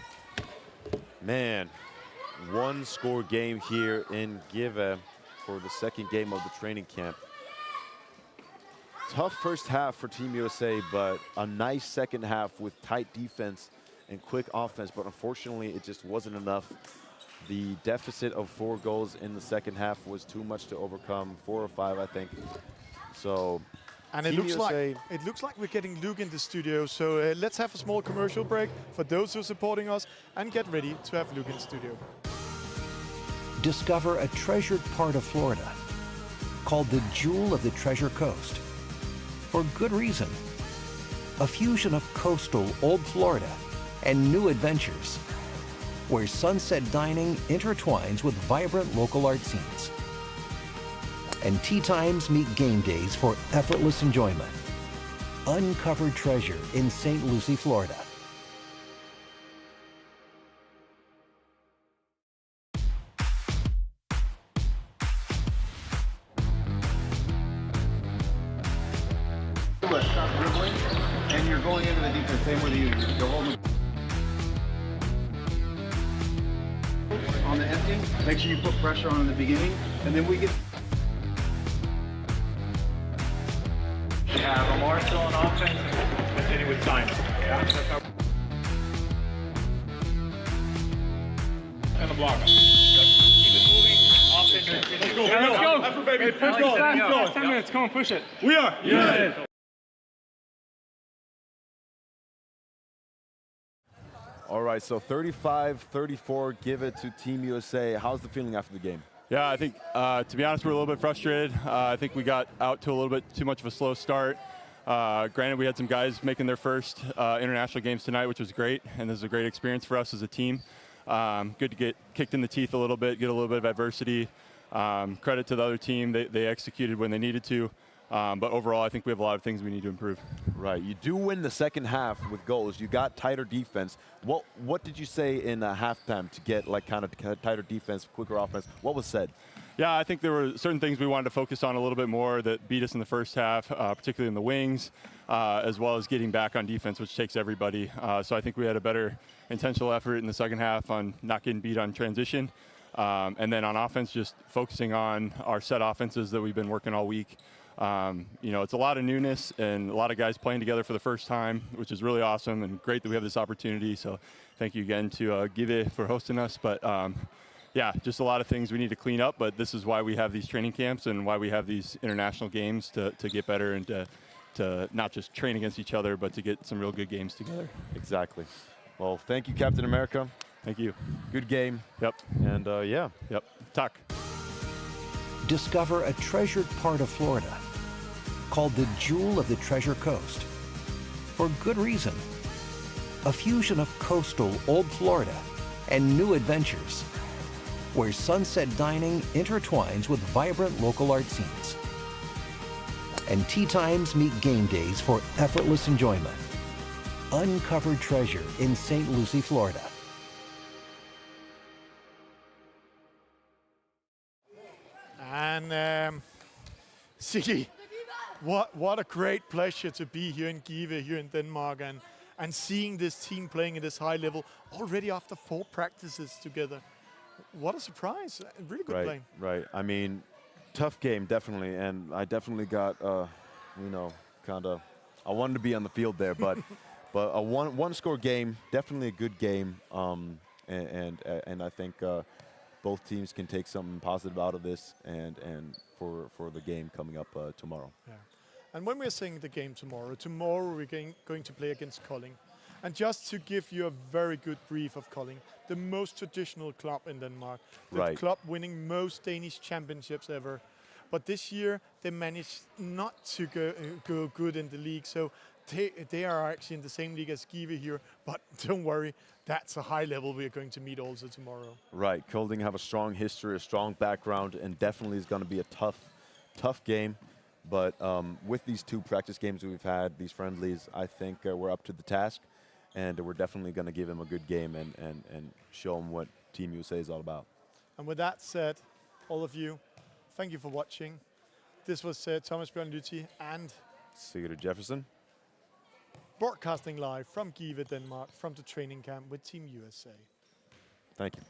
Man, 1 score game here in Give for the second game of the training camp. Tough first half for Team USA, but a nice second half with tight defense and quick offense, but unfortunately it just wasn't enough. The deficit of 4 goals in the second half was too much to overcome, 4 or 5, I think. So, and it looks like we're getting Luke in the studio, so let's have a small commercial break for those who are supporting us and get ready to have Luke in the studio. Discover a treasured part of Florida called the Jewel of the Treasure Coast. For good reason. A fusion of coastal old Florida and new adventures, where sunset dining intertwines with vibrant local art scenes. And tea times meet game days for effortless enjoyment. Uncovered treasure in St. Lucie, Florida. Stop dribbling, and you're going into the defense. Same with you. You're holding on the empty. Make sure you put pressure on in the beginning, and then we get. We have Amar still on offense and continue with time. Yeah, that's how. And the block. Keep it moving. Offense. Let's go. Yeah, let's go. Effort, baby. Push go. 10 minutes. Come on, push it. We are. Yeah. All right, so 35-34, Give It to Team USA. How's the feeling after the game? Yeah, I think, to be honest, we're a little bit frustrated. I think we got out to a little bit too much of a slow start. Granted, we had some guys making their first international games tonight, which was great, and this is a great experience for us as a team. Good to get kicked in the teeth a little bit, get a little bit of adversity. Credit to the other team. They executed when they needed to. But overall, I think we have a lot of things we need to improve. Right. You do win the second half with goals. You got tighter defense. What did you say in halftime to get like kind of tighter defense, quicker offense? What was said? Yeah, I think there were certain things we wanted to focus on a little bit more that beat us in the first half, particularly in the wings, as well as getting back on defense, which takes everybody. So I think we had a better intentional effort in the second half on not getting beat on transition. And then on offense, just focusing on our set offenses that we've been working all week. You know, it's a lot of newness and a lot of guys playing together for the first time, which is really awesome and great that we have this opportunity. So thank you again to Give It for hosting us. But yeah, just a lot of things we need to clean up. But this is why we have these training camps and why we have these international games to get better and to not just train against each other, but to get some real good games together. Exactly. Well, thank you, Captain America. Thank you. Good game. Yep. And yeah. Yep. Talk. Discover a treasured part of Florida called the Jewel of the Treasure Coast. For good reason. A fusion of coastal old Florida and new adventures, where sunset dining intertwines with vibrant local art scenes. And tea times meet game days for effortless enjoyment. Uncovered treasure in St. Lucie, Florida. And Siggy, what a great pleasure to be here in Give, here in Denmark, and seeing this team playing at this high level already after 4 practices together. What a surprise! Really good playing. Right. I mean, tough game definitely, and I definitely got kind of. I wanted to be on the field there, but a one-score game, definitely a good game, and I think both teams can take something positive out of this, and for the game coming up tomorrow. Yeah. And when we're saying the game tomorrow we're going to play against Kolding. And just to give you a very good brief of Kolding, the most traditional club in Denmark, the club winning most Danish championships ever. But this year they managed not to go good in the league, so they are actually in the same league as Give here. But don't worry, that's a high level we are going to meet also tomorrow. Right, Kolding have a strong history, a strong background, and definitely is going to be a tough game. But with these 2 practice games we've had, these friendlies, I think we're up to the task, and we're definitely going to give them a good game and show them what Team USA is all about. And with that said, all of you, thank you for watching. This was Thomas Bjørn-Lüthi and Sigurd Jefferson, broadcasting live from Give, Denmark, from the training camp with Team USA. Thank you.